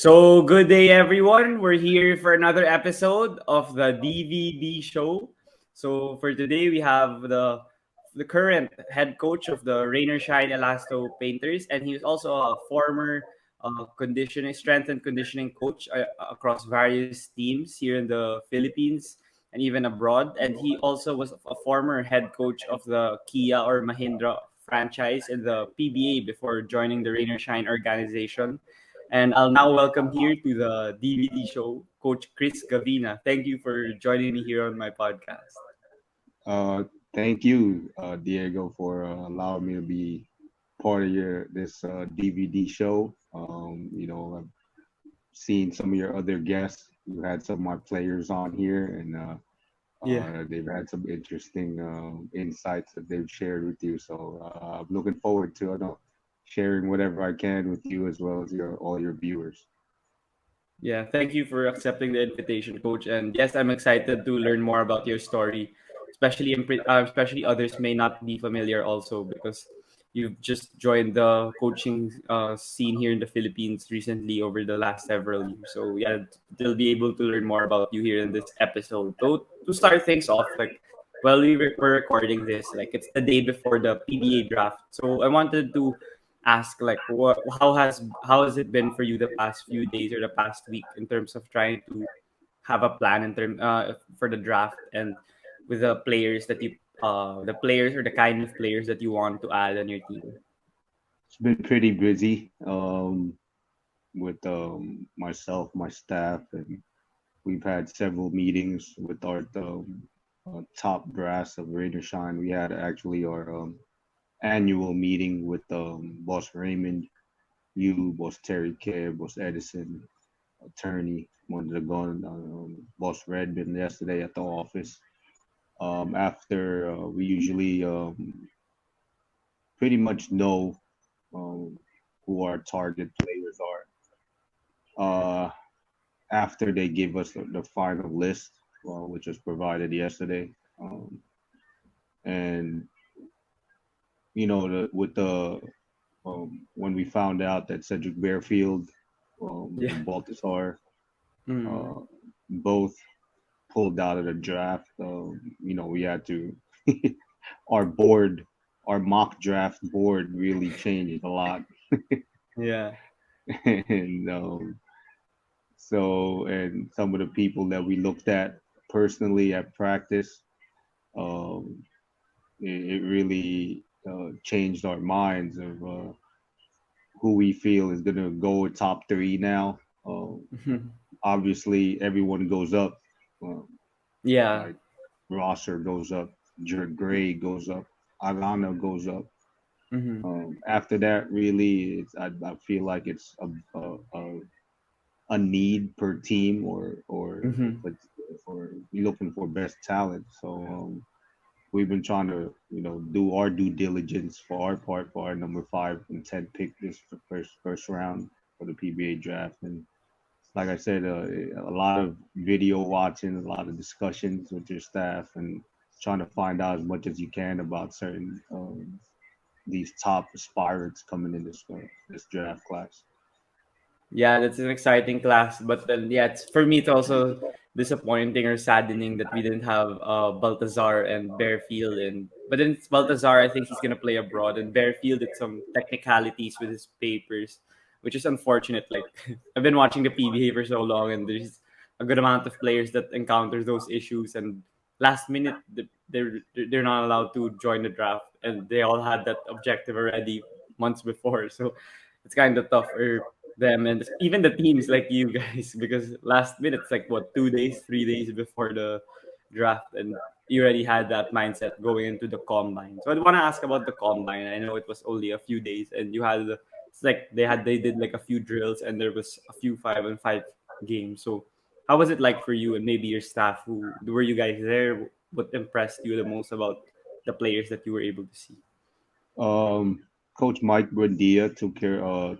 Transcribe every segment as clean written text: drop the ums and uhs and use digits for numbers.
So, good day, everyone. We're here for another episode of the DVD show. So, for today, we have the current head coach of the Shine Elasto Painters, and he's also a former conditioning, strength and conditioning coach across various teams here in the Philippines and even abroad. And he also was a former head coach of the Kia or Mahindra franchise in the PBA before joining the Shine organization. And I'll now welcome here to the DVD show Coach Chris Gavina. Thank you for joining me here on my podcast. Thank you, Diego, for allowing me to be part of your this DVD show. I've seen some of your other guests. You had some of my players on here, and Yeah. they've had some interesting insights that they've shared with you. So I'm looking forward to sharing whatever I can with you as well as your all your viewers. Yeah, thank you for accepting the invitation, Coach. And yes, I'm excited to learn more about your story, especially others may not be familiar also because you've just joined the coaching scene here in the Philippines recently over the last several years. So yeah, they'll be able to learn more about you here in this episode. So to start things off, like while we're recording this, like it's the day before the PBA draft. So I wanted to ask like how has it been for you the past few days or the past week in terms of trying to have a plan in term for the draft and with the players that you the players or the kind of players that you want to add on your team. It's been pretty busy with myself, my staff, and we've had several meetings with our top brass of Rain or Shine. We had actually our annual meeting with Boss Raymond, you, Boss Terry K, Boss Edison, attorney, wanted to go on Boss Redmond yesterday at the office. After we usually pretty much know um, who our target players are. After they give us the final list, which was provided yesterday. And with the when we found out that Cedric Bearfield Yeah. and Baltazar Mm. uh, both pulled out of the draft, we had to our board, our mock draft board really changed a lot, Yeah. and and some of the people that we looked at personally at practice, um, it really changed our minds of who we feel is going to go top three now. Obviously, everyone goes up. Um, Yeah. like Rosser goes up, Jared Gray goes up, Alana goes up. Hmm. After that, really, I feel like it's a need per team or Hmm. but for looking for best talent. So we've been trying to do our due diligence for our part for our number 5 and 10 pick this first round for the PBA draft. And like I said, a lot of video watching, a lot of discussions with your staff, and trying to find out as much as you can about certain these top aspirants coming in this draft class. Yeah, that's an exciting class. But then, yeah, for me, it's also disappointing or saddening that we didn't have Baltazar and Bearfield. But then it's Baltazar, I think he's gonna play abroad, and Bearfield did some technicalities with his papers, which is unfortunate. Like I've been watching the PBA for so long, and there's a good amount of players that encounter those issues, and last minute they're not allowed to join the draft, and they all had that objective already months before. So it's kind of tough for them and even the teams like you guys because last minute it's like what 2 days 3 days before the draft and you already had that mindset going into the combine. So I want to ask about the combine. I know it was only a few days and you had it's like they did like a few drills and there was a few 5-on-5 games. So how was it like for you and maybe your staff? Who were you guys there? What impressed you the most about the players that you were able to see? Um, Coach Mike Buendia took care of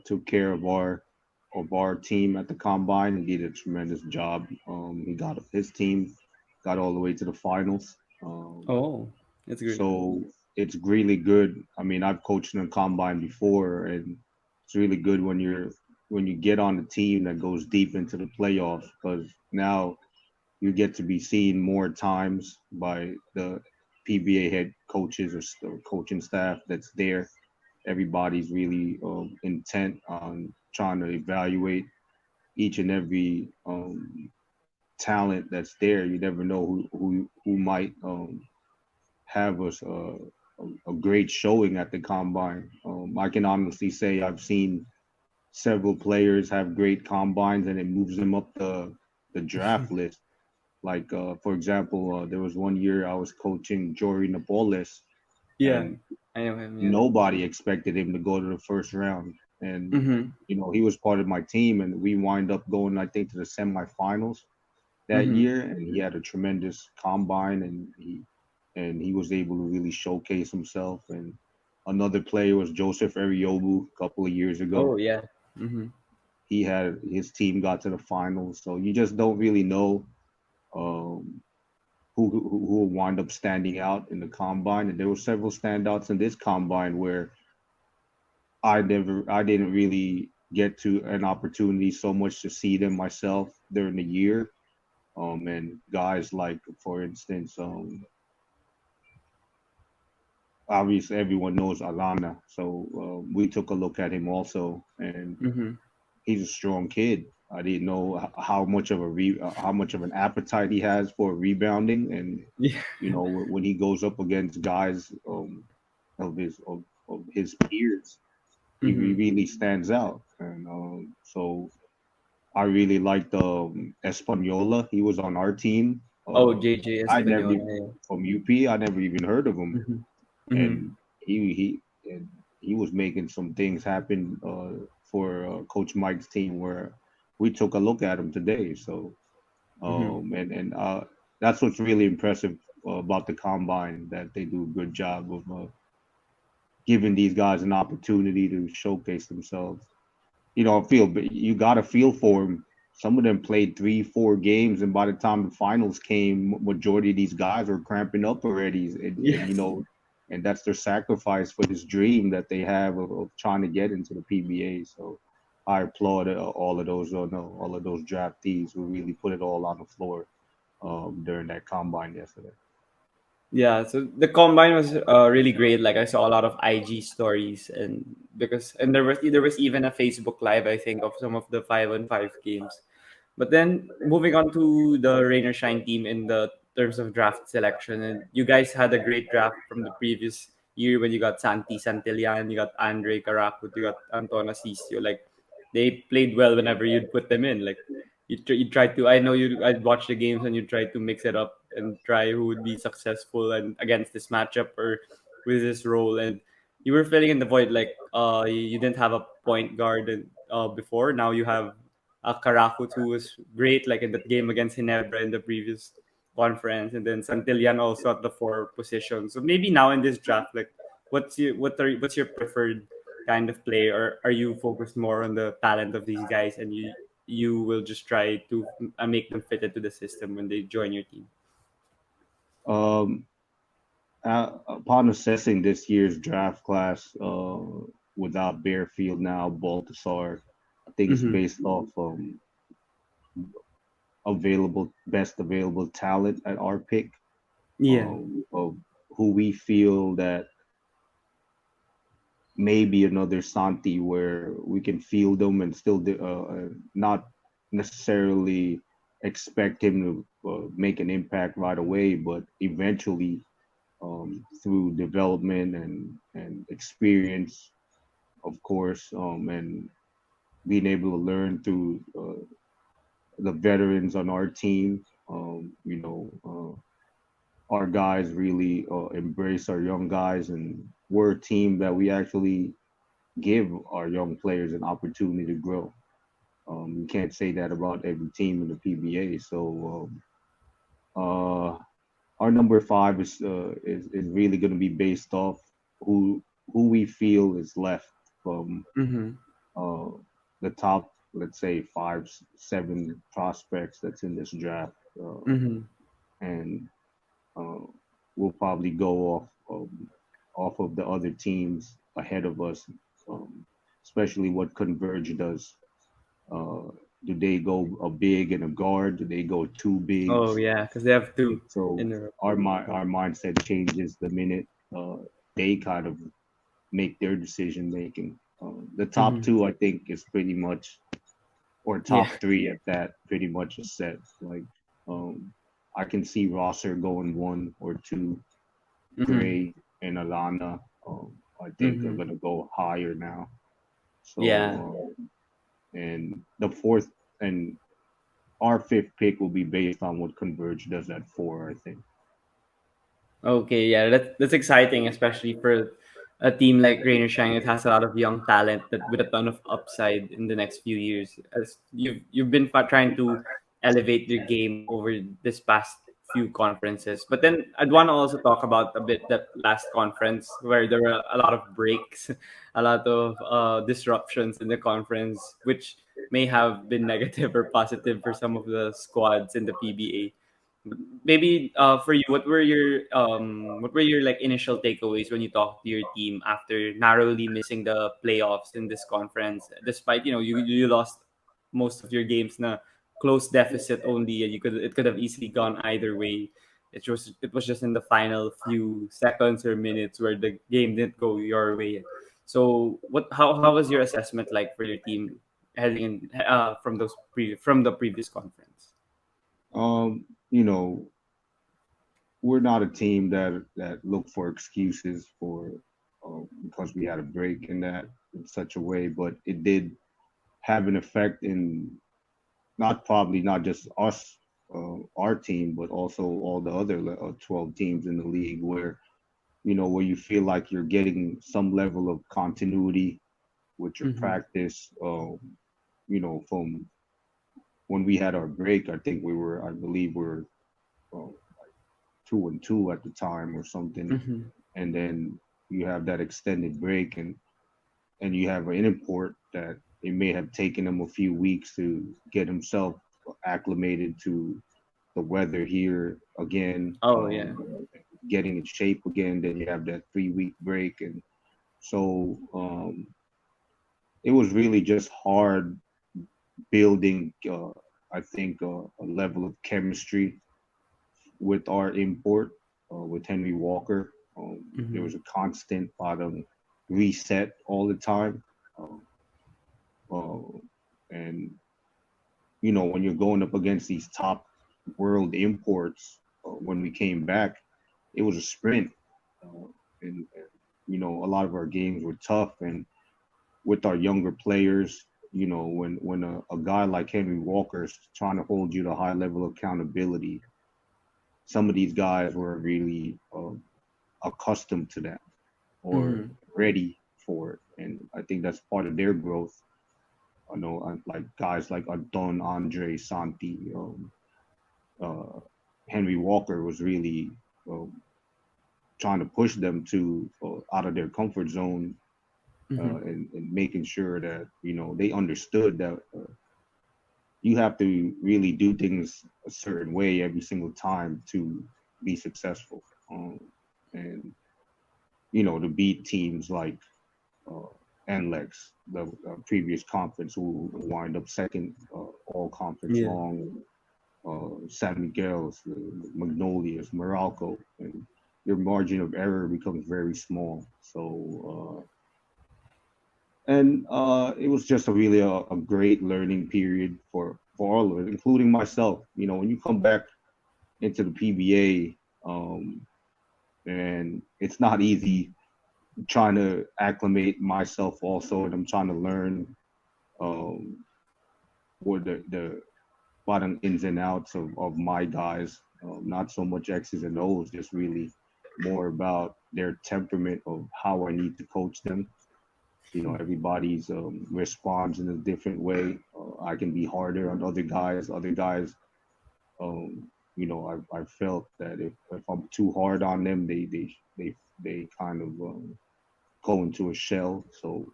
our team at the combine and did a tremendous job. He got his team got all the way to the finals. Oh, that's great. So it's really good. I mean, I've coached in a combine before, and it's really good when when you get on a team that goes deep into the playoffs, because now you get to be seen more times by the PBA head coaches or coaching staff that's there. Everybody's really intent on trying to evaluate each and every talent that's there. You never know who might have a great showing at the combine. I can honestly say I've seen several players have great combines, and it moves them up the draft list. Like for example, there was one year I was coaching Jory Napoles, Yeah, and I know him. Yeah. nobody expected him to go to the first round. And Mm-hmm. he was part of my team, and we wind up going, I think, to the semifinals that Mm-hmm. year. And he had a tremendous combine, and he was able to really showcase himself. And another player was Joseph Ariobu a couple of years Oh ago. yeah. Mm-hmm. He had his team got to the finals, so you just don't really know um, who will wind up standing out in the combine. And there were several standouts in this combine where I didn't really get to an opportunity so much to see them myself during the year. And guys like, for instance, obviously everyone knows Alana, so we took a look at him also, and Mm-hmm. he's a strong kid. I didn't know how much of how much of an appetite he has for rebounding, and Yeah. when he goes up against guys of his peers, he Mm-hmm. really stands out. And so I really liked Espanola. He was on our team. Oh, JJ I never Espanola. Yeah. from UP. I never even heard of him, Mm-hmm. Mm-hmm. and he was making some things happen for Coach Mike's team where we took a look at him today. So Mm-hmm. and that's what's really impressive about the combine, that they do a good job of giving these guys an opportunity to showcase themselves. Feel, but you got to feel for them. Some of them played 3, 4 games, and by the time the finals came, majority of these guys were cramping up already, Yes. and that's their sacrifice for this dream that they have of trying to get into the PBA. So I applaud all of those, no, all of those draftees who really put it all on the floor during that combine yesterday. Yeah, so the combine was really great. Like I saw a lot of IG stories, and there was even a Facebook live, I think, of some of the 5-on-5 games. But then moving on to the Rain or Shine team in the terms of draft selection, and you guys had a great draft from the previous year when you got Santi Santillan, you got Andre Caracot, you got Anton Asisio. Like they played well whenever you'd put them in. Like you tried to. I know I'd watch the games and you tried to mix it up and try who would be successful and against this matchup or with this role. And you were filling in the void. Like you didn't have a point guard before. Now you have Karakut, who was great, like in that game against Ginebra in the previous conference, and then Santillan also at the 4 position. So maybe now in this draft, like, what's your preferred kind of play, or are you focused more on the talent of these guys, and you will just try to make them fit into the system when they join your team? Um, Upon assessing this year's draft class, without Bearfield now, Baltasar, I think it's Mm-hmm. based off available best available talent at our pick, Yeah. of who we feel that maybe another Santi where we can field them and still not necessarily expect him to make an impact right away, but eventually through development and experience, of course, and being able to learn through the veterans on our team. Our guys really embrace our young guys, and we're a team that we actually give our young players an opportunity to grow. You can't say that about every team in the PBA. So our number five is really going to be based off who who we feel is left from Mm-hmm. uh, the top, let's say 5, 7 prospects that's in this draft, Mm-hmm. and uh, we'll probably go off of the other teams ahead of us, um, especially what Converge does. Uh, do they go a big and a guard? Do they go two Oh bigs? yeah, because they have two So in the our mindset changes the minute they kind of make their decision making. The top hmm two, I think, is pretty much, or yeah. top three at that, pretty much is set. Like, um, I can see Rosser going one or two. hmm Gray and Alana, I think, are hmm gonna go higher now. Yeah. So, and the fourth and our fifth pick will be based on what Converge does at four, I think. Okay, yeah, that's exciting, especially for a team like Rain or Shine. It has a lot of young talent that with a ton of upside in the next few years. As you've been trying to elevate your game over this past few conferences, but then I'd want to also talk about a bit that last conference where there were a lot of breaks, a lot of disruptions in the conference, which may have been negative or positive for some of the squads in the PBA. Maybe for you, what were your like initial takeaways when you talked to your team after narrowly missing the playoffs in this conference, despite you lost most of your games na close deficit only, and it could have easily gone either way. It was just in the final few seconds or minutes where the game didn't go your way. So how was your assessment like for your team heading in from from the previous conference? You know, we're not a team that look for excuses for because we had a break in that in such a way, but it did have an effect in not just us, our team, but also all the other 12 teams in the league, where where you feel like you're getting some level of continuity with your Mm-hmm. practice. From when we had our break, I believe we were uh, 2-2 at the time or something, Mm-hmm. and then you have that extended break, and you have an import that it may have taken him a few weeks to get himself acclimated to the weather here again, Oh yeah. getting in shape again. Then you have that 3 week break, and so it was really just hard building. I think a level of chemistry with our import, with Henry Walker. There Mm-hmm. was a constant bottom reset all the time. Uh, uh, and, when you're going up against these top world imports, when we came back, it was a sprint. And a lot of our games were tough. And with our younger players, when a guy like Henry Walker is trying to hold you to a high level of accountability, some of these guys were really accustomed to that or Mm-hmm. ready for it. And I think that's part of their growth. I know, like guys like Don Andre Santi, uh, Henry Walker was really trying to push them to out of their comfort zone, Mm-hmm. and making sure that they understood that you have to really do things a certain way every single time to be successful, and to beat teams like uh, NLEX, the previous conference, who wind up second all conference Yeah. long, San Miguel's, Magnolias, Morocco, and your margin of error becomes very small. So, and it was just a great learning period for all of it, including myself. When you come back into the PBA, and it's not easy trying to acclimate myself also, and I'm trying to learn um, what the bottom ins and outs of my guys. Not so much X's and O's, just really more about their temperament of how I need to coach them. Everybody's responds in a different way. I can be harder on other guys. Other guys, I felt that if I'm too hard on them, they kind of go into a shell. So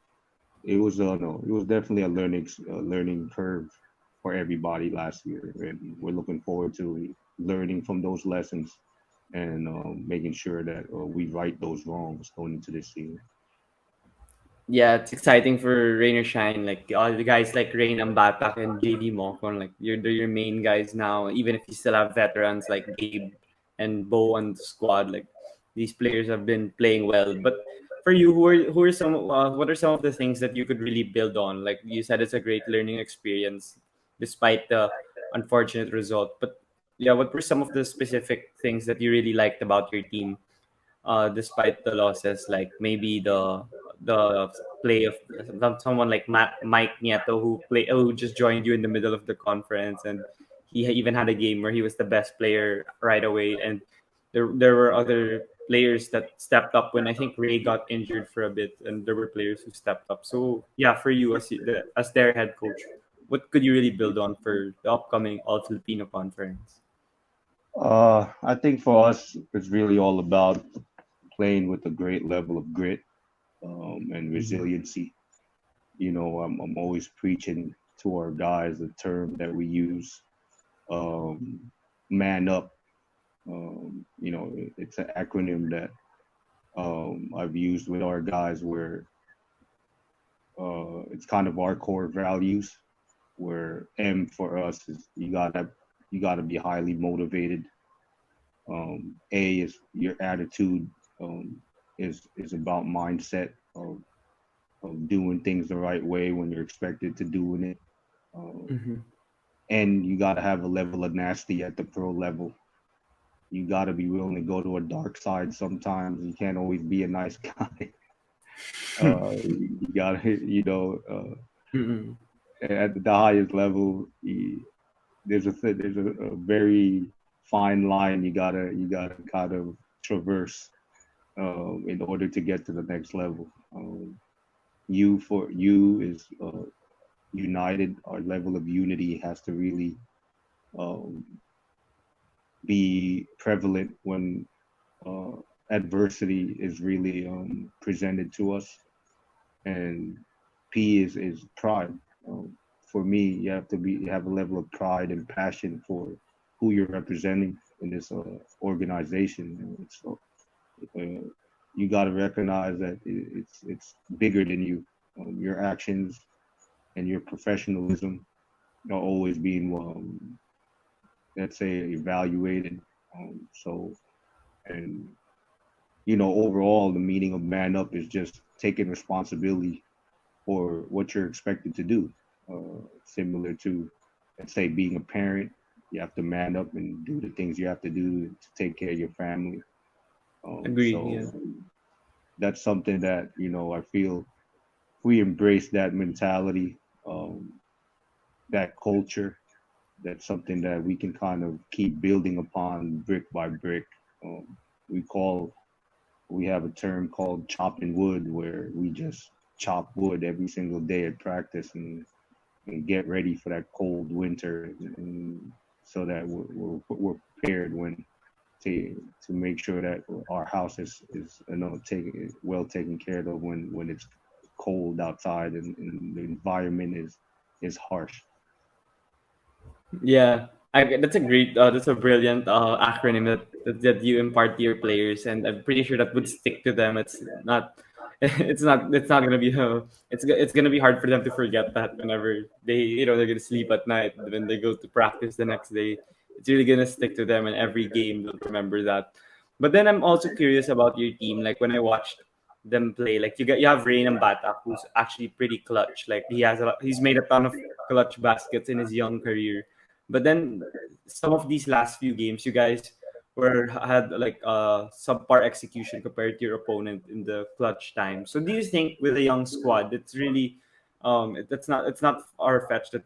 it was no, it was definitely a learning curve for everybody last year, and we're looking forward to learning from those lessons and making sure that we right those wrongs going into this season. Yeah, it's exciting for Rain or Shine. Like all the guys like Rain and Batak and JD Mokon, like they're your main guys now. Even if you still have veterans like Gabe and Bo on the squad, like these players have been playing well. But for you, who are some what are some of the things that you could really build on? Like you said, it's a great learning experience, despite the unfortunate result. But yeah, what were some of the specific things that you really liked about your team? Despite the losses, like maybe the play of someone like Mike Nieto who just joined you in the middle of the conference, and he even had a game where he was the best player right away, and there were other players that stepped up when I think Ray got injured for a bit, and there were players who stepped up. So yeah, for you as their head coach, what could you really build on for the upcoming All Filipino conference? I think for us, it's really all about playing with a great level of grit and Mhm. resiliency. I'm always preaching to our guys a term that we use, um, man up. It's an acronym that I've used with our guys where it's kind of our core values. Where M for us is you gotta be highly motivated. A is your attitude. Is about mindset of doing things the right way when you're expected to doing it. Um, Mhm. and you got to have a level of nasty at the pro level. You got to be willing to go to a dark side sometimes. You can't always be a nice guy. You got to, Mhm. at the highest level, there's a very fine line you gotta kind of traverse in order to get to the next level. You for you is united. Our level of unity has to really um, be prevalent when uh, adversity is really presented to us. And P is pride. For me, you have a level of pride and passion for who you're representing in this organization. And so you got to recognize that it's bigger than you. Your actions and your professionalism are always being, let's say, evaluated. So, and overall, the meaning of man up is just taking responsibility for what you're expected to do. Similar to, let's say, being a parent, you have to man up and do the things you have to do to take care of your family. Agree. So Yeah. that's something that I feel if we embrace that mentality, um, that culture, that's something that we can kind of keep building upon brick by brick. Um, we call we have a term called chopping wood, where we just chop wood every single day at practice and get ready for that cold winter, and so that we're prepared when to make sure that our house is taken well taken care of when it's cold outside and the environment is harsh. Yeah, that's a great, that's a brilliant acronym that you impart to your players, and I'm pretty sure that would stick to them. It's not, it's not gonna be, it's gonna be hard for them to forget that whenever they're gonna sleep at night when they go to practice the next day. It's really gonna stick to them, and every game they'll remember that. But then I'm also curious about your team. Like when I watched them play, like you have Rain and Batak, who's actually pretty clutch. Like he's made a ton of clutch baskets in his young career, but then some of these last few games, you guys had like subpar execution compared to your opponent in the clutch time. So do you think with a young squad, it's really it's not far fetched that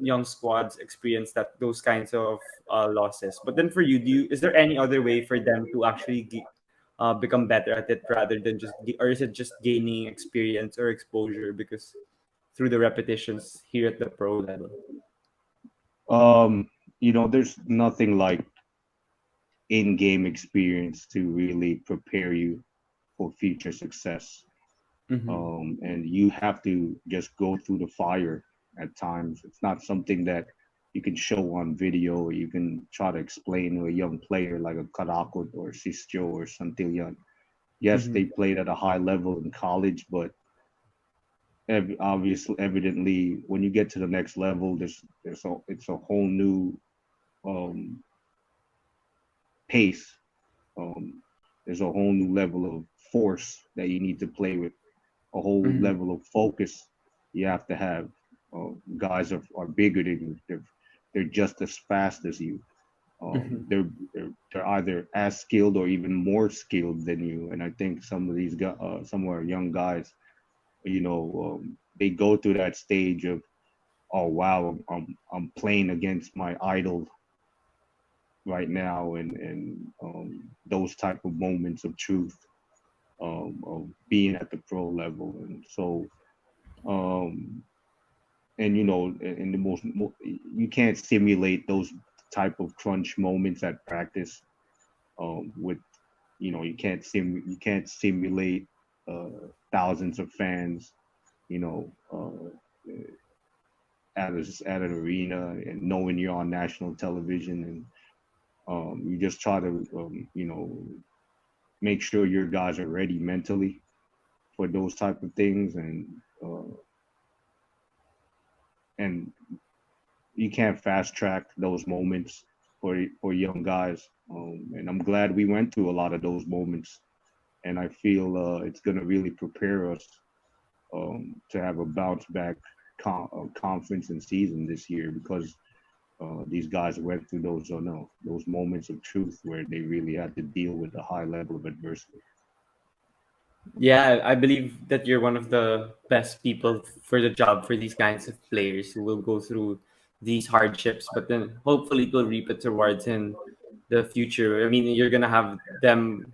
young squads experience those kinds of losses. But then for you, is there any other way for them to actually become better at it rather than or is it just gaining experience or exposure because through the repetitions here at the pro level? Um, there's nothing like in-game experience to really prepare you for future success. Mm-hmm. And you have to just go through the fire at times. It's not something that you can show on video or you can try to explain to a young player like a Karakot or Sistio or Santillan. Yes, Mm-hmm. they played at a high level in college, but obviously, evidently, when you get to the next level, it's a whole new um, pace. Um, there's a whole new level of force that you need to play with, a whole Mm-hmm. level of focus you have to have. Guys are bigger than you. They're just as fast as you. Mm-hmm. They're either as skilled or even more skilled than you. And I think some of our young guys, they go through that stage of, oh wow, I'm playing against my idol right now, and those type of moments of truth, of being at the pro level. And so um, and in you can't simulate those type of crunch moments at practice, with you can't simulate thousands of fans, you know at an arena, and knowing you're on national television, and you just try to make sure your guys are ready mentally for those type of things. And you can't fast track those moments for young guys. And I'm glad we went through a lot of those moments, and I feel it's going to really prepare us to have a bounce back conference and season this year, because these guys went through those, no, those moments of truth where they really had to deal with a high level of adversity. Yeah, I believe that you're one of the best people for the job for these kinds of players who will go through these hardships, but then hopefully it will reap its rewards in the future. I mean, you're gonna have them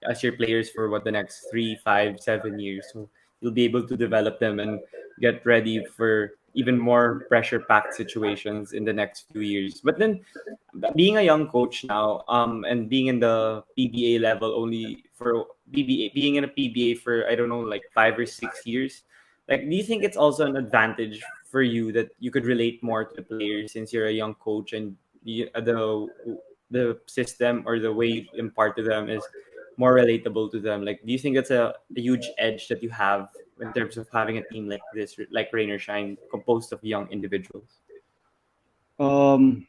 as your players for what, the next 3, 5, 7 years. So you'll be able to develop them and get ready for even more pressure packed situations in the next few years. But then being a young coach now, and being in the PBA level only for PBA, being in a PBA for, I don't know, like 5 or 6 years, like, do you think it's also an advantage for you that you could relate more to the players since you're a young coach, and the system or the way you impart to them is more relatable to them? Like, do you think that's a huge edge that you have in terms of having a team like this, like Rain or Shine, composed of young individuals? Um,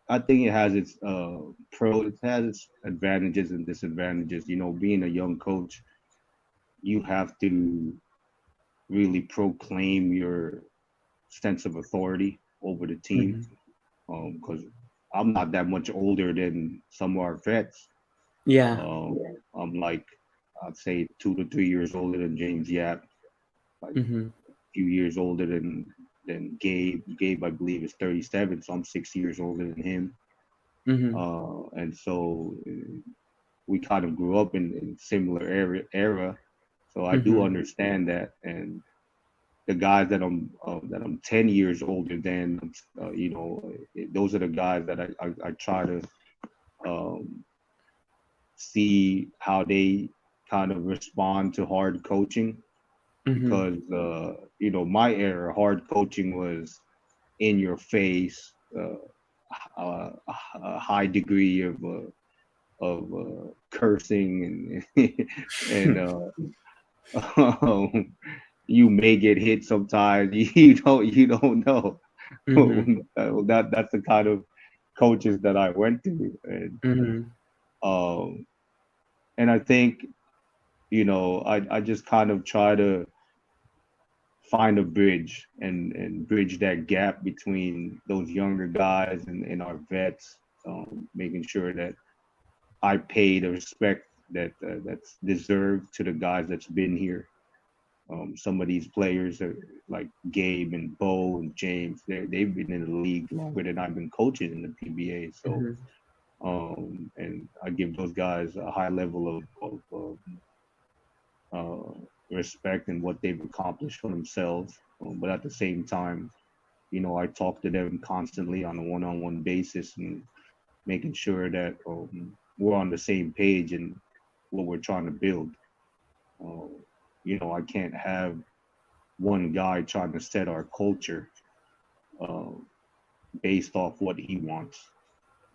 I think it has its advantages and disadvantages. Being a young coach, you have to really proclaim your sense of authority over the team. Mm-hmm. Because I'm not that much older than some of our vets. Yeah. Um, I'm like, I'd say 2 to 3 years older than James Yap, like Mm-hmm. a few years older than Gabe. Gabe, I believe, is 37, so I'm 6 years older than him. Mm-hmm. And so we kind of grew up in similar era. So I do Mm-hmm. understand that. And the guys that I'm 10 years older than, those are the guys that I try to um, see how they kind of respond to hard coaching, Mm-hmm. because my era, hard coaching was in your face, a high degree of cursing, and um, you may get hit sometimes. You don't know. Mm-hmm. That's the kind of coaches that I went to. Mm-hmm. Um, and I think I just kind of try to find a bridge, and bridge that gap between those younger guys and our vets, making sure that I pay the respect that's deserved to the guys that's been here. Some of these players are like Gabe and Bo and James. They've been in the league longer than I've been coaching in the PBA. So, Mm-hmm. and I give those guys a high level of uh, respect and what they've accomplished for themselves. But at the same time, I talk to them constantly on a one-on-one basis, and making sure that we're on the same page in what we're trying to build. Uh, I can't have one guy trying to set our culture uh, based off what he wants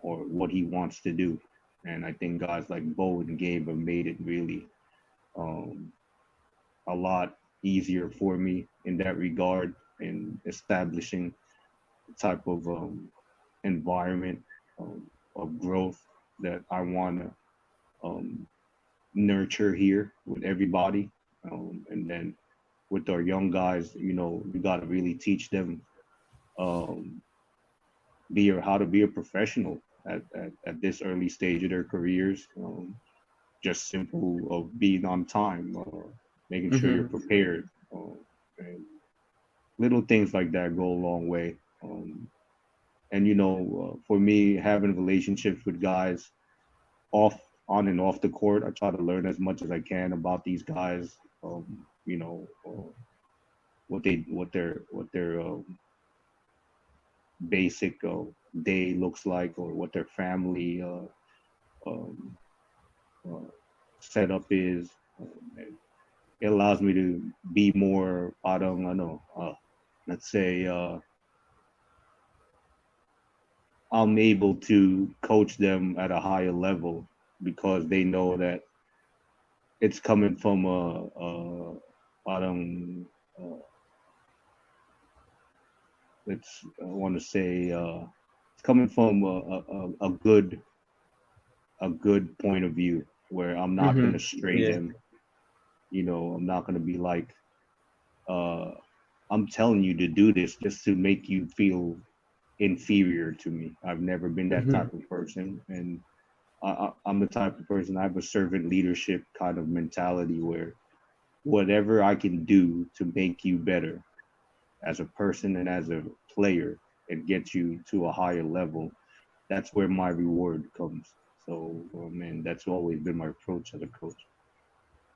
or what he wants to do. And I think guys like Bo and Gabe have made it really um, a lot easier for me. in that regard and establishing the type of environment of growth that I want to um, nurture here with everybody. And then with our young guys, you got to really teach them um, how to be a professional at this early stage of their careers. Just simple of being on time, making sure you're Mm-hmm. prepared, and little things like that go a long way. And for me, having relationships with guys off on and off the court, I try to learn as much as I can about these guys. What their basic day looks like, or what their family um, uh, setup is. And it allows me to be more, I don't know, let's say, I'm able to coach them at a higher level because they know that it's coming from I don't, uh, I want to say, it's coming from a good point of view where I'm not going to Mm-hmm. stray Yeah. them. I'm not going to be like, uh, I'm telling you to do this just to make you feel inferior to me. I've never been that Mm-hmm. type of person. And I'm the type of person, I have a servant leadership kind of mentality where whatever I can do to make you better as a person and as a player and get you to a higher level, that's where my reward comes. So, man, that's always been my approach as a coach.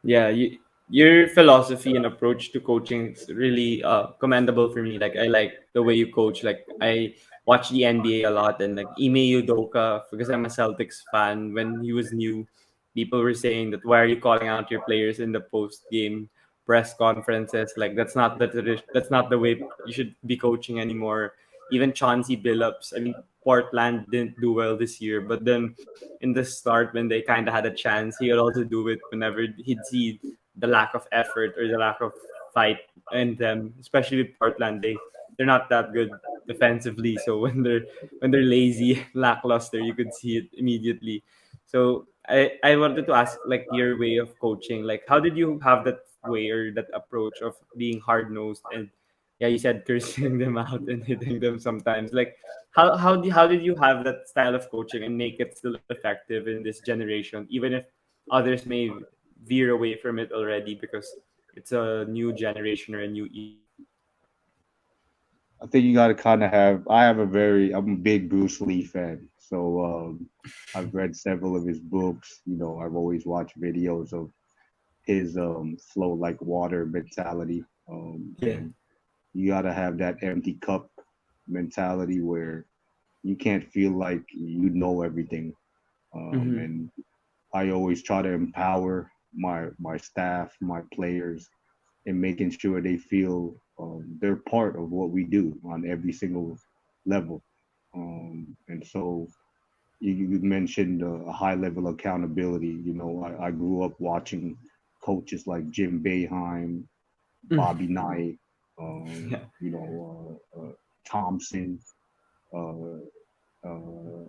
Yeah, your philosophy and approach to coaching is really commendable for me. Like I like the way you coach. Like I watch the NBA a lot, and like Ime Udoka, because I'm a Celtics fan. When he was new, people were saying that why are you calling out your players in the post game press conferences? Like that's not the way you should be coaching anymore. Even Chauncey Billups. I mean, Portland didn't do well this year, but then in the start when they kind of had a chance, he would also do it whenever he'd see the lack of effort or the lack of fight in them. Especially with Portland, they're not that good defensively. So when they're lazy, lackluster, you could see it immediately. So I wanted to ask like your way of coaching. Like how did you have that way or that approach of being hard nosed and yeah, you said cursing them out and hitting them sometimes. Like how did you have that style of coaching and make it still effective in this generation, even if others may veer away from it already because it's a new generation or a new era? I think you got to kind of I'm a big Bruce Lee fan. So I've read several of his books. I've always watched videos of his flow like water mentality. Yeah. And you got to have that empty cup mentality where you can't feel like you know everything. Mm-hmm. And I always try to empower my staff, my players, in making sure they feel they're part of what we do on every single level. And so you mentioned a high level of accountability. I grew up watching coaches like Jim Boeheim, Bobby Knight, Yeah. Thompson, uh, uh,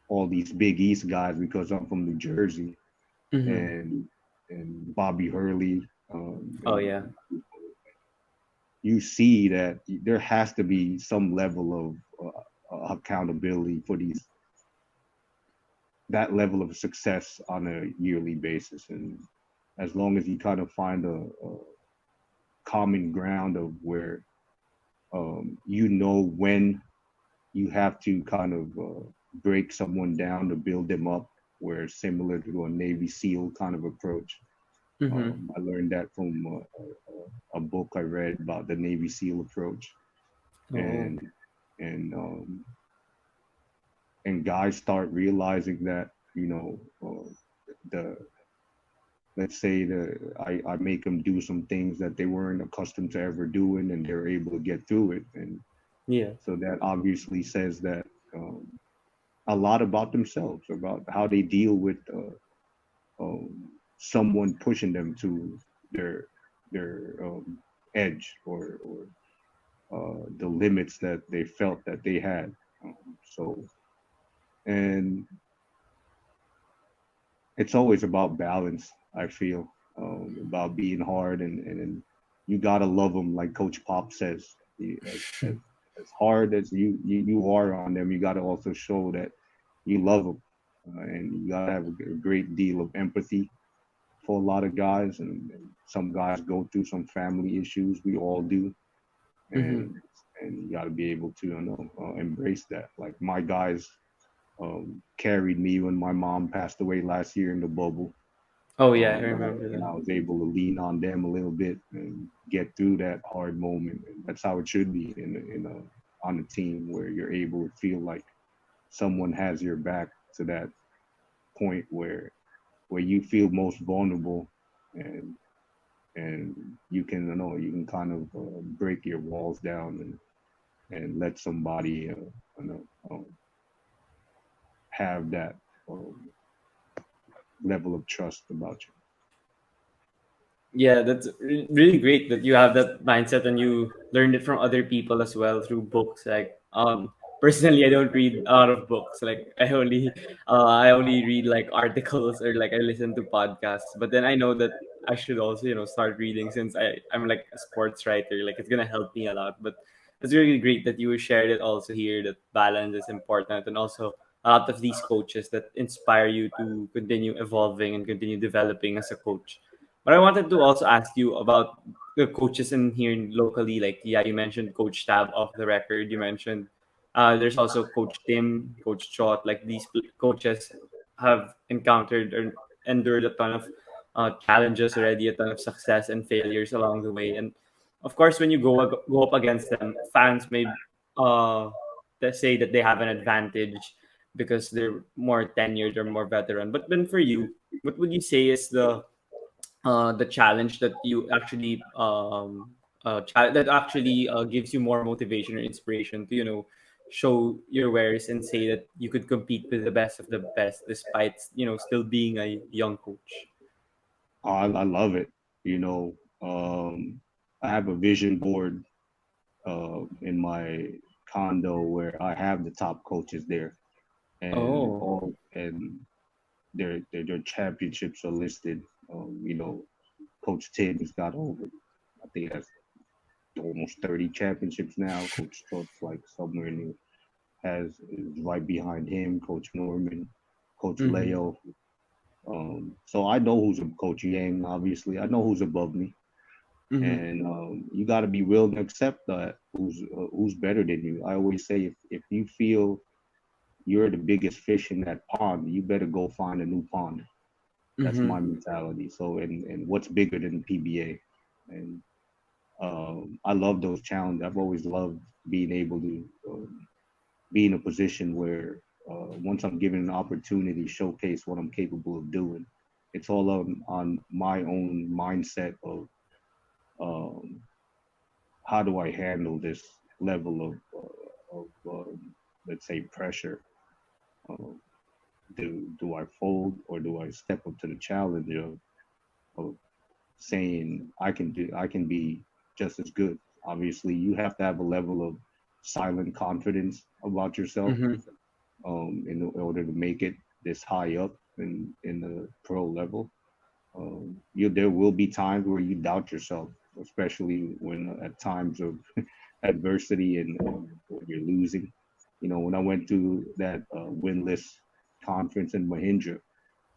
all these Big East guys because I'm from New Jersey, Mm-hmm. and Bobby Hurley. Oh yeah. And you see that there has to be some level of accountability for these that level of success on a yearly basis. And as long as you kind of find a common ground of where when you have to kind of break someone down to build them up, where similar to a Navy SEAL kind of approach. Mm-hmm. I learned that from a book I read about the Navy SEAL approach, Oh. and and guys start realizing that the let's say I make them do some things that they weren't accustomed to ever doing, and they're able to get through it, and Yeah. so that obviously says that um, a lot about themselves, about how they deal with someone pushing them to their edge or the limits that they felt that they had. So, and it's always about balance. I feel about being hard and you gotta love them, like Coach Pop says. As hard as you are on them, you gotta also show that you love them, and you gotta have a great deal of empathy for a lot of guys. And some guys go through some family issues. We all do, Mm-hmm. and and you gotta be able to embrace that. Like my guys carried me when my mom passed away last year in the bubble. Oh yeah, I remember And that. I was able to lean on them a little bit and get through that hard moment. And that's how it should be on a team where you're able to feel like someone has your back to that point where you feel most vulnerable, and and you can you can kind of break your walls down and let somebody have that um, level of trust about you. Yeah, that's really great that you have that mindset and you learned it from other people as well through books. Like, personally, I don't read a lot of books. Like, I only read like articles or like I listen to podcasts. But then I know that I should also, start reading since I'm like a sports writer. Like, it's gonna help me a lot. But it's really great that you shared it also here. That balance is important, and also a lot of these coaches that inspire you to continue evolving and continue developing as a coach. But I wanted to also ask you about the coaches in here locally. Like, yeah, you mentioned Coach Tab off the record. You mentioned there's also Coach Tim, Coach Chot. Like these coaches have encountered or endured a ton of challenges already, a ton of success and failures along the way. And of course, when you go up against them, fans may uh, say that they have an advantage because they're more tenured or more veteran. But then for you, what would you say is the challenge that you actually that actually gives you more motivation or inspiration to show your wares and say that you could compete with the best of the best despite still being a young coach. I love it. You know, I have a vision board in my condo where I have the top coaches there, and Oh. all and their championships are listed. Coach Tim's got over, I think that's almost 30 championships now. Coach Trout's like somewhere near has is right behind him. Coach Norman, Coach Mm-hmm. Leo. So I know who's Coach Yang. Obviously, I know who's above me, Mm-hmm. and you got to be willing to accept that who's better than you. I always say if you feel you're the biggest fish in that pond, you better go find a new pond. That's Mm-hmm. my mentality. So and what's bigger than PBA? And I love those challenges. I've always loved being able to be in a position where once I'm given an opportunity to showcase what I'm capable of doing, it's all on my own mindset of um, how do I handle this level of let's say pressure. Uh, do I fold or do I step up to the challenge of saying I can be just as good. Obviously, you have to have a level of silent confidence about yourself Mm-hmm. in order to make it this high up in the pro level. There will be times where you doubt yourself, especially when at times of adversity and when you're losing. When I went to that winless conference in Mahindra,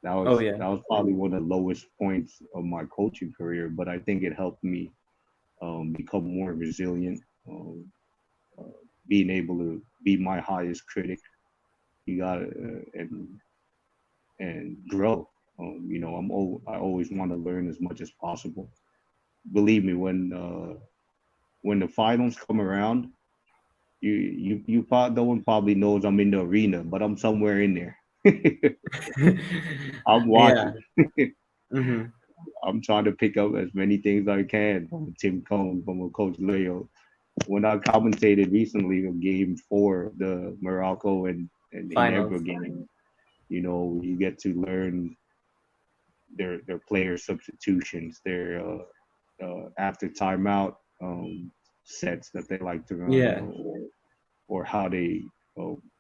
Oh yeah. that was probably one of the lowest points of my coaching career, but I think it helped me become more resilient, um, uh, being able to be my highest critic. You got to and grow. I always want to learn as much as possible. Believe me, when the finals come around, no one probably knows I'm in the arena, but I'm somewhere in there. I'm Yeah. watching. Mm-hmm. I'm trying to pick up as many things I can from Tim Cone, from a Coach Leo. When I commentated recently of Game 4 of the Morocco and Inebra Finals. game, you get to learn their player substitutions, after timeout sets that they like to run, Yeah. or how they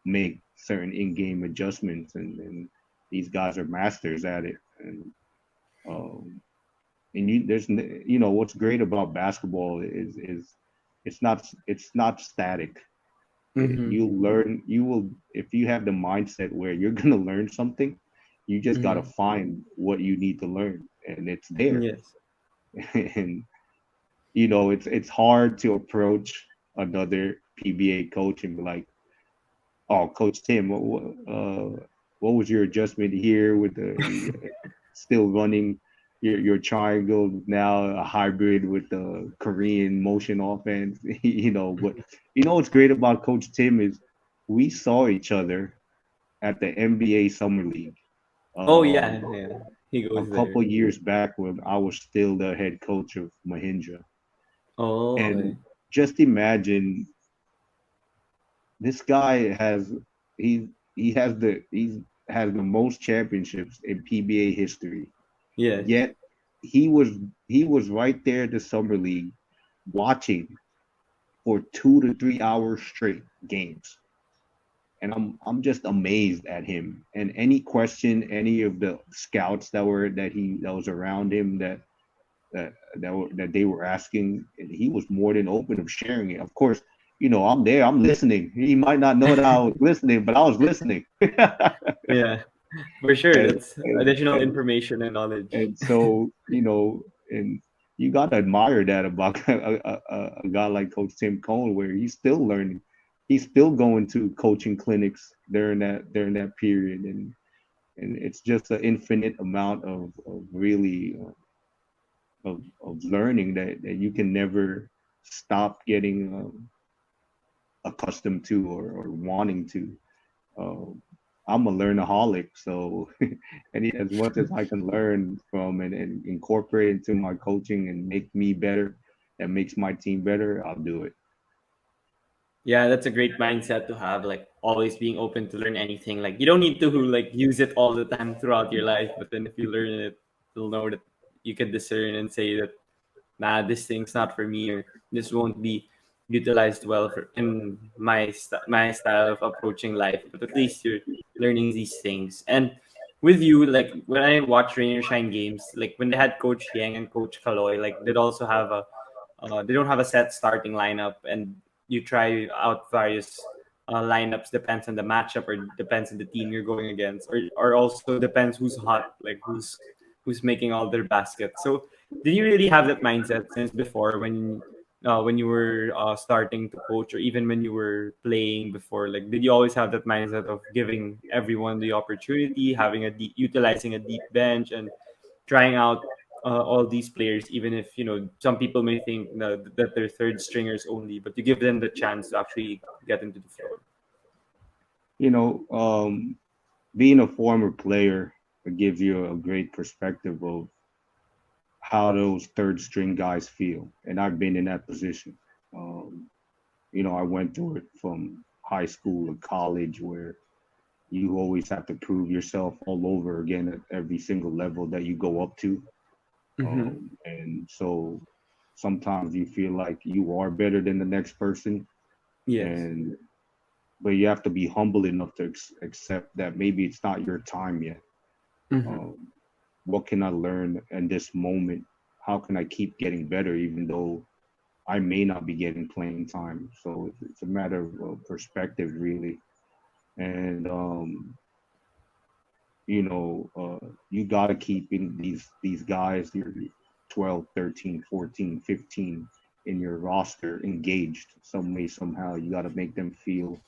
make certain in-game adjustments, and these guys are masters at it. Um, and what's great about basketball is it's not static. Mm-hmm. You learn, you will, if you have the mindset where you're gonna learn something, you just gotta Mm-hmm. find what you need to learn, and it's there. Yes. And it's hard to approach another PBA coach and be like, "Oh, Coach Tim, what was your adjustment here with the still running your triangle now a hybrid with the Korean motion offense?" But what's great about Coach Tim is we saw each other at the NBA Summer League Oh um, yeah, yeah. He a goes couple there. years back when I was still the head coach of Mahindra. Oh, And okay. just imagine, this guy has the most championships in PBA history. Yes. Yet he was he was right there at the summer league watching for 2 to 3 hours straight games. And I'm just amazed at him. And any question any of the scouts that was around him that they were asking, he was more than open of sharing it. Of course, I'm there, I'm listening. He might not know that I was listening, but I was listening. Yeah, for sure. and, That's and additional and information and knowledge. and so and you gotta admire that about a guy like Coach Tim Cohn, where he's still learning. He's still going to coaching clinics during that period, and it's just an infinite amount of really of learning that you can never stop getting accustomed to, or wanting to. Um, I'm a learnaholic, so as much as I can learn from and incorporate into my coaching and make me better, that makes my team better, I'll do it. Yeah, that's a great mindset to have, like always being open to learn anything. Like you don't need to like use it all the time throughout your life, but then if you learn it, you'll know that you can discern and say that nah, this thing's not for me, or this won't be utilized well for in my style of approaching life. But at least you're learning these things. And with you, like when I watch Rain or Shine games, like when they had Coach Yang and Coach Kaloy, like they'd also have a they don't have a set starting lineup, and you try out various lineups. Depends on the matchup, or depends on the team you're going against, or also depends who's hot, like who's making all their baskets. So did you really have that mindset since before when you were starting to coach, or even when you were playing before? Like, did you always have that mindset of giving everyone the opportunity, having utilizing a deep bench, and trying out all these players, even if some people may think that they're third stringers only, but you give them the chance to actually get into the floor? You know, being a former player, it gives you a great perspective of how those third string guys feel, and I've been in that position. Um, I went through it from high school to college, where you always have to prove yourself all over again at every single level that you go up to. Mm-hmm. And so sometimes you feel like you are better than the next person, Yes. and but you have to be humble enough to accept that maybe it's not your time yet. Mm-hmm. Um, what can I learn in this moment? How can I keep getting better, even though I may not be getting playing time? So it's a matter of perspective, really. And you got to keep in these guys, your 12, 13, 14, 15, in your roster engaged some way, somehow. You got to make them feel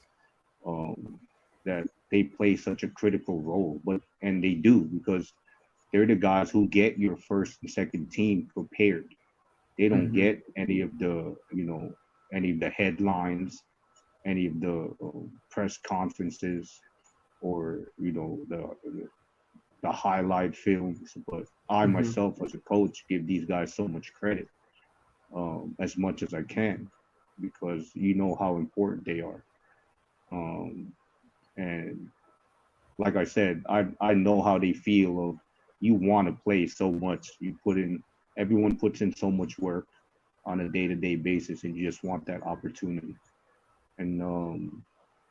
um, that they play such a critical role, and they do, because they're the guys who get your first and second team prepared. They don't Mm-hmm. get any of the headlines, any of the press conferences, or the highlight films. But I Mm-hmm. myself, as a coach, give these guys so much credit, as much as I can, because you know how important they are. Um, and like I said, I know how they feel of, you want to play so much. You put in everyone puts in so much work on a day-to-day basis, and you just want that opportunity. And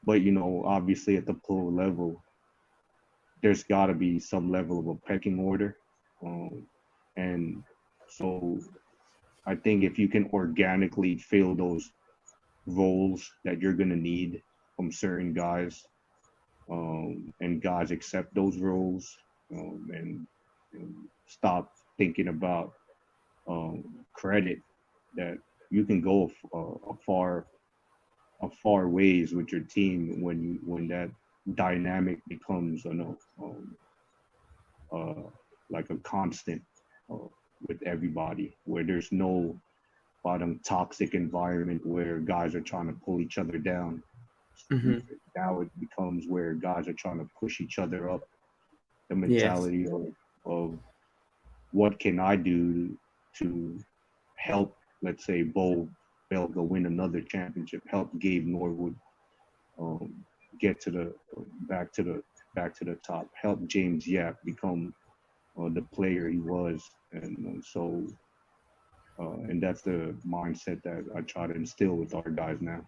but obviously at the pro level, there's got to be some level of a pecking order, um, and so I think if you can organically fill those roles that you're gonna need from certain guys, and guys accept those roles, and stop thinking about credit, that you can go a far ways with your team when that dynamic becomes uh, like a constant uh, with everybody, where there's no toxic environment where guys are trying to pull each other down. Mm-hmm. Now it becomes where guys are trying to push each other up. The Yes. mentality of what can I do to help, let's say, Bo Belga win another championship, help Gabe Norwood um, get to the back to the back to the top, help James Yap become the player he was, and that's the mindset that I try to instill with our guys now.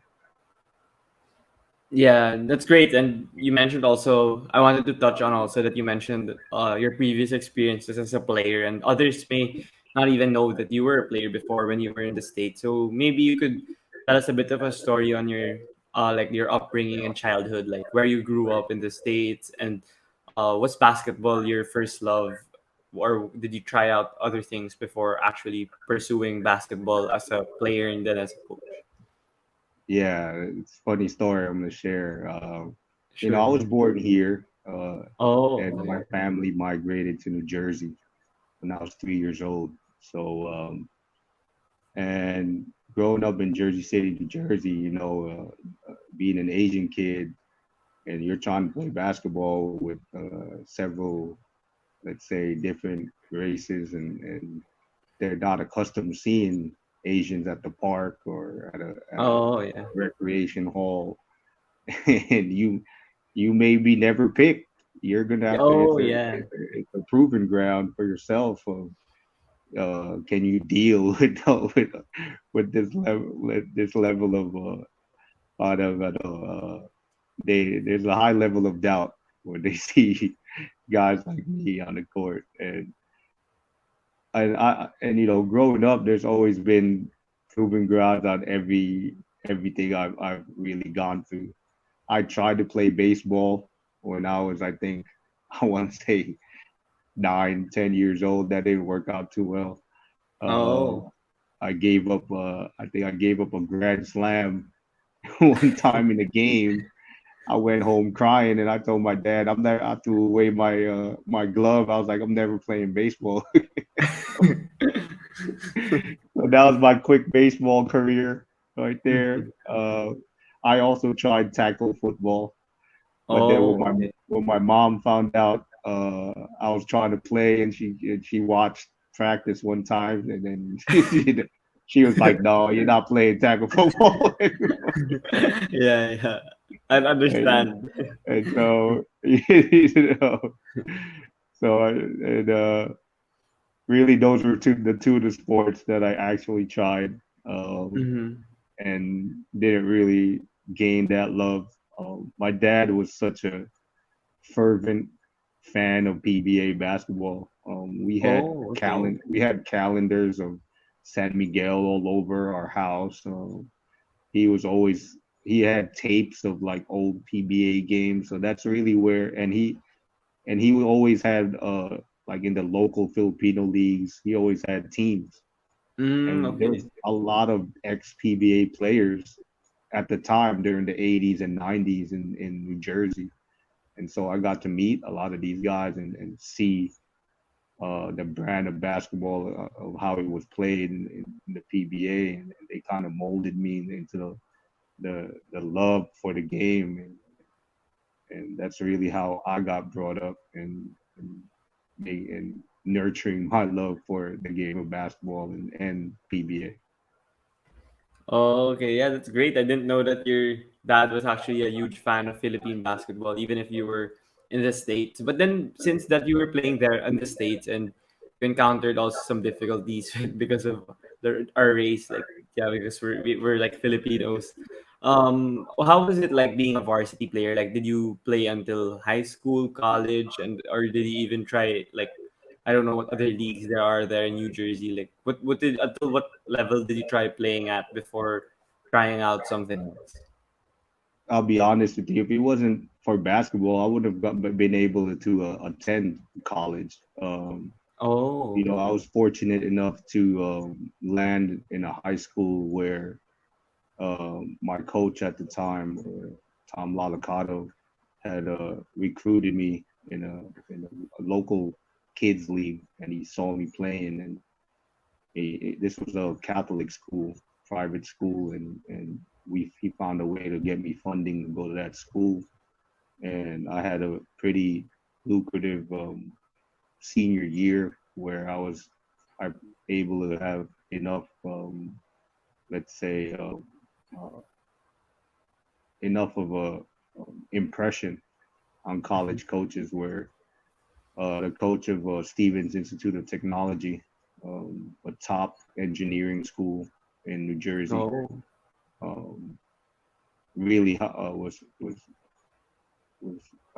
Yeah, that's great. And you mentioned also, I wanted to touch on also that you mentioned your previous experiences as a player, and others may not even know that you were a player before when you were in the States. So maybe you could tell us a bit of a story on your like your upbringing and childhood, like where you grew up in the States, and was basketball your first love, or did you try out other things before actually pursuing basketball as a player and then as a coach? Yeah, it's a funny story I'm gonna share. I Sure. was born here, Oh, and my okay. family migrated to New Jersey when I was 3 years old. So, and growing up in Jersey City, New Jersey, being an Asian kid, and you're trying to play basketball with several, let's say, different races, and they're not accustomed to seeing Asians at the park or at a Oh, yeah. recreation hall, and you may be never picked. You're gonna have to. Oh, It's a yeah. it's a, it's a proving ground for yourself of can you deal with this level of out of there's a high level of doubt when they see guys like me on the court, and growing up, there's always been proving grounds on everything I've really gone through. I tried to play baseball when I was, I think, I want to say 9, 10 years old. That didn't work out too well. Uh, Oh. I gave up. I think I gave up a grand slam one time in a game. I went home crying, and I told my dad, "I'm never." I threw away my glove. I was like, "I'm never playing baseball." So that was my quick baseball career right there. I also tried tackle football, but then when Oh, my okay. when my mom found out I was trying to play, and she watched practice one time, and then she was like, "No, you're not playing tackle football." Yeah, yeah. I and, understand. and so and really those were two of the sports that I actually tried, Mm-hmm. and didn't really gain that love. My dad was such a fervent fan of PBA basketball. Oh, okay. We had calendars of San Miguel all over our house. He was always he had tapes of like old PBA games, so that's really where and he always had like in the local Filipino leagues, he always had teams, and there Okay. was a lot of ex PBA players at the time during the 80s and 90s in New Jersey. And so I got to meet a lot of these guys and see the brand of basketball, of how it was played in the PBA, and they kind of molded me into the love for the game, and that's really how I got brought up, and nurturing my love for the game of basketball and PBA. Oh, okay. Yeah, that's great. I didn't know that your dad was actually a huge fan of Philippine basketball, even if you were in the States. But then, since that you were playing there in the States and we encountered also some difficulties because of our race. Like, yeah, because we're like Filipinos. How was it like being a varsity player? Like, did you play until high school, college, and or did you even try like, I don't know what other leagues there are there in New Jersey? Like, what did until what level did you try playing at before trying out something else? I'll be honest with you. If it wasn't for basketball, I would have been able to attend college. Oh. I was fortunate enough to land in a high school where my coach at the time, Tom Lalacado, had recruited me in a local kids league, and he saw me playing. And this was a Catholic school, private school, and he found a way to get me funding to go to that school. And I had a pretty lucrative senior year where I able to have enough, let's say, uh, enough of a impression on Mhm. college coaches where the coach of Stevens Institute of Technology, a top engineering school in New Jersey, Oh. um, really was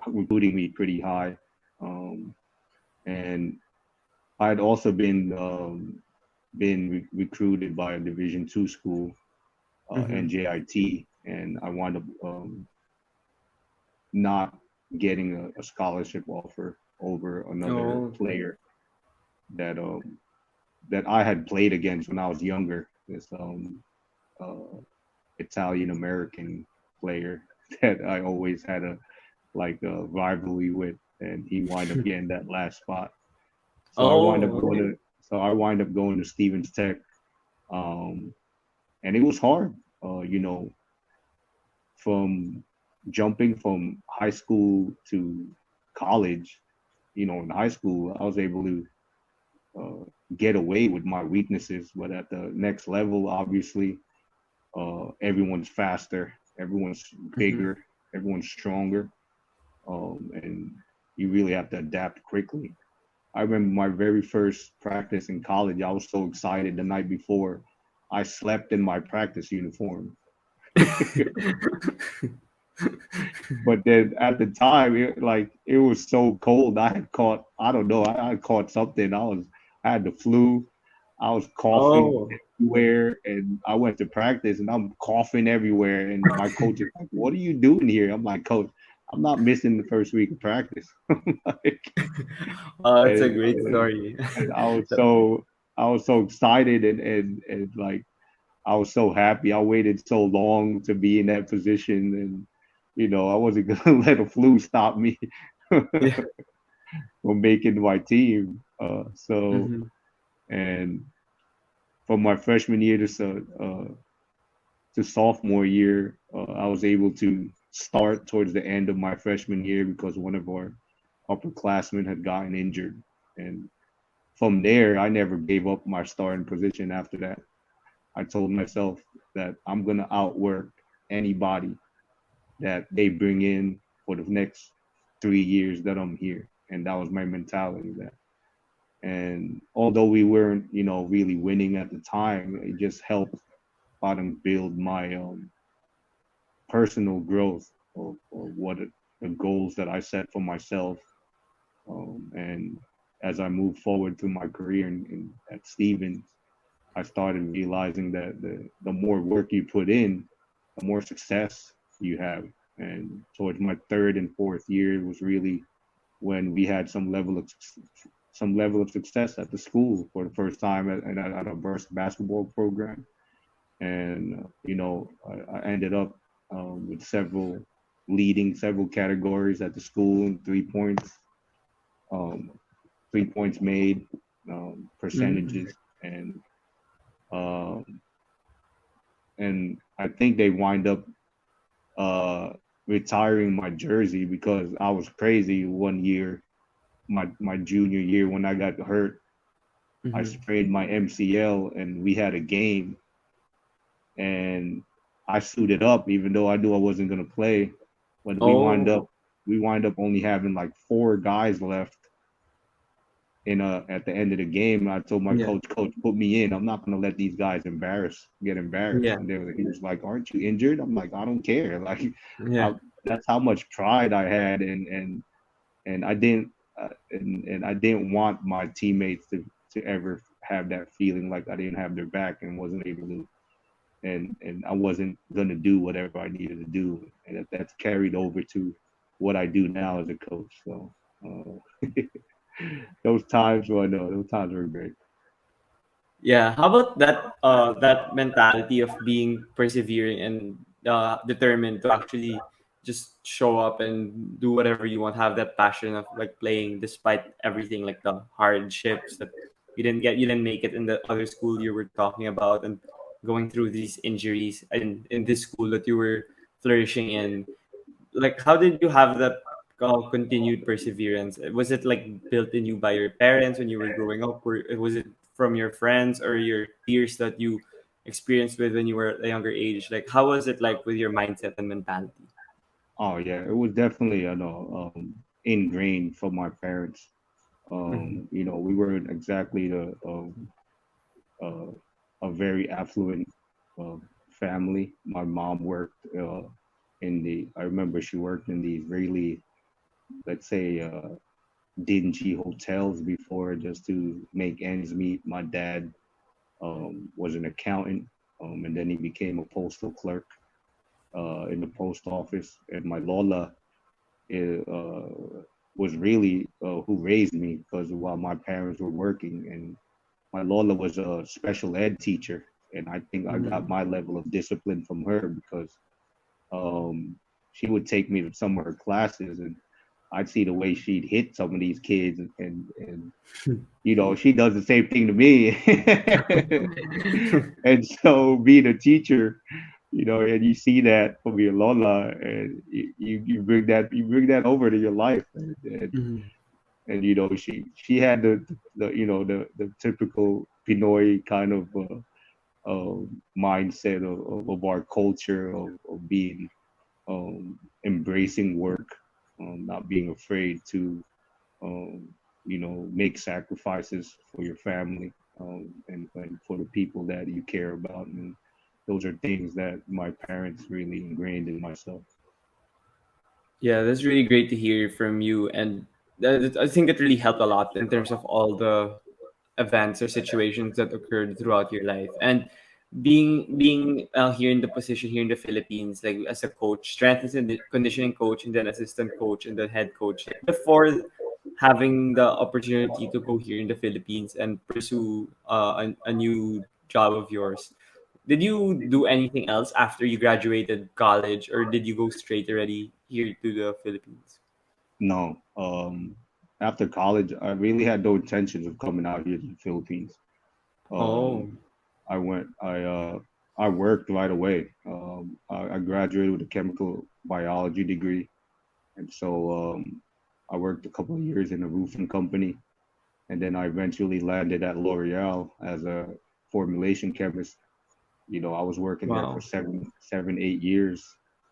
recruiting me pretty high, and I'd also been recruited by a Division II school, Mm-hmm. NJIT, and I wound up not getting a scholarship offer over another Oh. player that that I had played against when I was younger. This uh, Italian American player that I always had a rivalry with, and he wound up getting that last spot. So I wind up Oh, going okay. to so I wind up going to Stevens Tech, um, and it was hard. You know, from jumping from high school to college. In high school, I was able to get away with my weaknesses, but at the next level, obviously, everyone's faster, everyone's Mm-hmm. bigger, everyone's stronger, and you really have to adapt quickly. I remember my very first practice in college. I was so excited the night before. I slept in my practice uniform. But then at the time, it was so cold. I had caught, I don't know, I had caught something. I had the flu. I was coughing Oh. everywhere, and I went to practice, and I'm coughing everywhere. And my coach is like, "What are you doing here?" I'm like, "Coach, I'm not missing the first week of practice." Like, Oh, that's a and, great and, story. and I was So, so I was so excited, and like I was so happy. I waited so long to be in that position, and I wasn't gonna let a flu stop me yeah. from making my team. Mm-hmm. And from my freshman year to sophomore year, I was able to start towards the end of my freshman year because one of our upperclassmen had gotten injured, and from there, I never gave up my starting position after that. I told myself that I'm gonna outwork anybody that they bring in for the next 3 years that I'm here. And that was my mentality that. And although we weren't, really winning at the time, it just helped bottom build my personal growth or the goals that I set for myself. And as I moved forward through my career at Stevens, I started realizing that the more work you put in, the more success you have. And towards my third and fourth year was really when we had some level of success at the school for the first time at a basketball program. And I ended up with leading several categories at the school, 3 points, um, 3 points made, Mm-hmm. percentages, um, and I think they wind up uh, retiring my jersey because I was crazy one year, my junior year when I got hurt. I Mm-hmm. sprained my MCL and we had a game, and I suited up even though I knew I wasn't gonna play. But Oh. we wind up only having like 4 guys left, at the end of the game, I told my Yeah. coach, put me in. I'm not gonna let these guys get embarrassed. Yeah. And he was like, "Aren't you injured?" I'm like, "I don't care." Like, Yeah. that's how much pride I had, and I didn't want my teammates to ever have that feeling like I didn't have their back and wasn't able to, and I wasn't gonna do whatever I needed to do, and that's carried over to what I do now as a coach. So. Those times were great. Yeah. How about that mentality of being persevering and determined to actually just show up and do whatever you want, have that passion of like playing despite everything, like the hardships that you didn't make it in the other school you were talking about, and going through these injuries in this school that you were flourishing in. Like, how did you have that continued perseverance? Was it like built in you by your parents when you were growing up, or was it from your friends or your peers that you experienced with when you were at a younger age? Like, how was it like with your mindset and mentality? Oh yeah, it was definitely ingrained from my parents. Mm-hmm. We weren't exactly uh, a very affluent uh, family. My mom worked I remember she worked in these really, let's say, dingy hotels before just to make ends meet. My dad was an accountant, and then he became a postal clerk in the post office. And my Lola uh, was really who raised me because while my parents were working, and my Lola was a special ed teacher, and I think I got Mm-hmm. my level of discipline from her because um, she would take me to some of her classes, and I'd see the way she'd hit some of these kids, and she does the same thing to me. And so being a teacher, and you see that from your Lola, and you bring that over to your life, Mm-hmm. and she had the typical Pinoy kind of mindset of our culture of being embracing work, not being afraid to um, make sacrifices for your family, and for the people that you care about. And those are things that my parents really ingrained in myself. Yeah, that's really great to hear from you, and I think it really helped a lot in terms of all the events or situations that occurred throughout your life. And being here in the position here in the Philippines, like as a coach, strength and conditioning coach, and then assistant coach, and then head coach. Like before having the opportunity to go here in the Philippines and pursue a new job of yours, did you do anything else after you graduated college, or did you go straight already here to the Philippines? No, after college, I really had no intentions of coming out here to the Philippines. Um, Oh, I worked right away. I graduated with a chemical biology degree, and so I worked a couple of years in a roofing company, and then I eventually landed at L'Oreal as a formulation chemist. I was working there for wow. 8 years.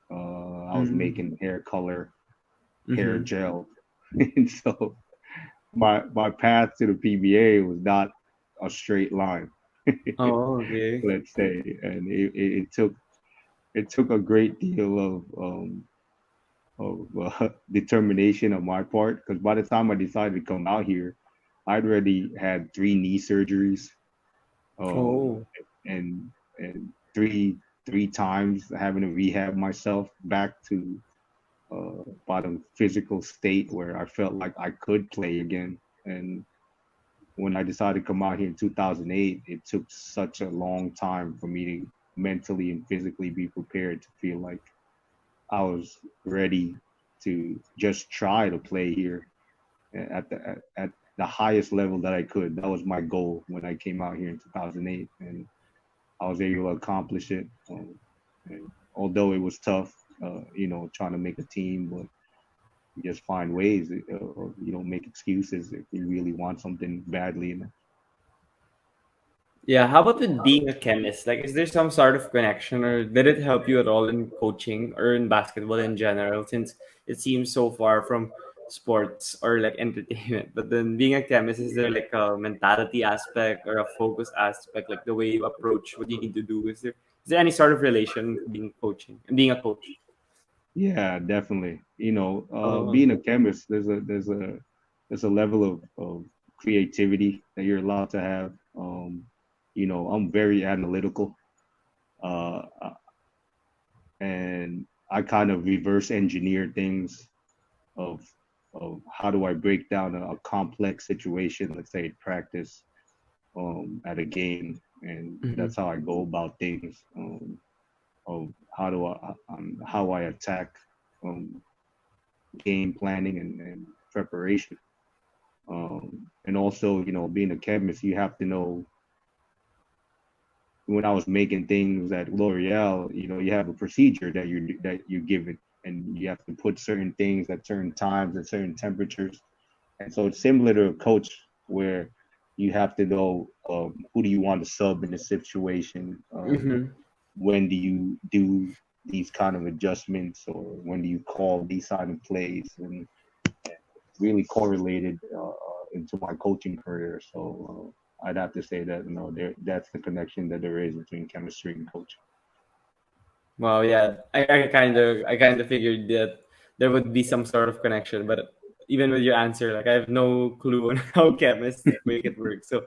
I was Mm-hmm. making hair color, hair Mm-hmm. gel, and so my path to the PBA was not a straight line, Oh, okay. let's say, and it took a great deal of determination on my part because by the time I decided to come out here, I'd already had 3 knee surgeries, um, Oh, and and three times having to rehab myself back to bottom physical state where I felt like I could play again. And when I decided to come out here in 2008, it took such a long time for me to mentally and physically be prepared to feel like I was ready to just try to play here at the highest level that I could. That was my goal when I came out here in 2008, and I was able to accomplish it. And although it was tough, trying to make a team, but you just find ways. You don't make excuses if you really want something badly enough. yeah. How about with being a chemist? Like, is there some sort of connection, or did it help you at all in coaching or in basketball in general? Since it seems so far from sports or like entertainment. But then being a chemist, is there like a mentality aspect or a focus aspect, like the way you approach what you need to do? Is there any sort of relation being coaching and being a coach? Yeah, definitely. Oh. Being a chemist, there's a level of creativity that you're allowed to have. I'm very analytical, uh, and I kind of reverse engineer things of of how do I break down a complex situation, let's say practice, at a game, and Mm-hmm. that's how I go about things. Of how I attack, um, game planning and preparation. And also, being a chemist, you have to know when I was making things at L'Oreal, you have a procedure that you give it, and you have to put certain things at certain times at certain temperatures. And so it's similar to a coach where you have to know, who do you want to sub in the situation, Mm-hmm. when do you do these kind of adjustments, or when do you call these kind of plays, and really correlated, into my coaching career. So I'd have to say that that's the connection that there is between chemistry and coaching. Wow, yeah. I kind of figured that there would be some sort of connection, but even with your answer, like I have no clue on how chemists make it work. So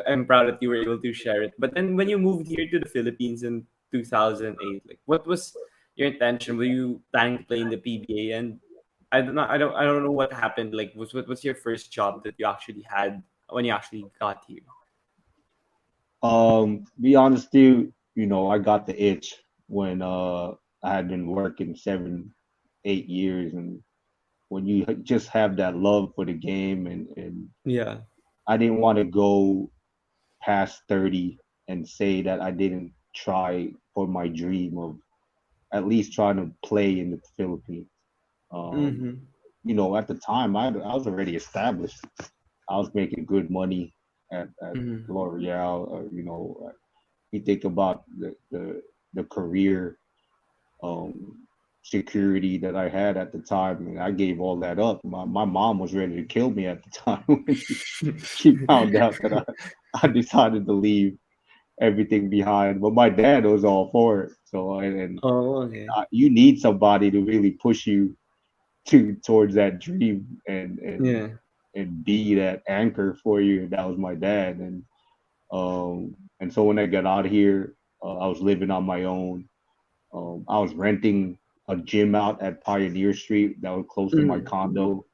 I'm proud that you were able to share it. But then when you moved here to the Philippines in 2008, like what was your intention? Were you planning to play in the PBA? And I don't know what happened. Like what was your first job that you actually had when you actually got here? Be honest with you, I got the itch when I had been working 7, 8 years, and when you just have that love for the game, and Yeah. I didn't want to go past 30 and say that I didn't try for my dream of at least trying to play in the Philippines. Um, Mm-hmm. at the time, I was already established. I was making good money at Mm-hmm. L'Oreal. You think about the career, um, security that I had at the time, and I gave all that up. My mom was ready to kill me at the time when she found out that I decided to leave everything behind. But my dad was all for it. So and Oh, okay. you need somebody to really push you towards that dream, Yeah. and be that anchor for you. That was my dad, and so when I got out here, I was living on my own. I was renting a gym out at Pioneer Street that was close to my Mm. condo,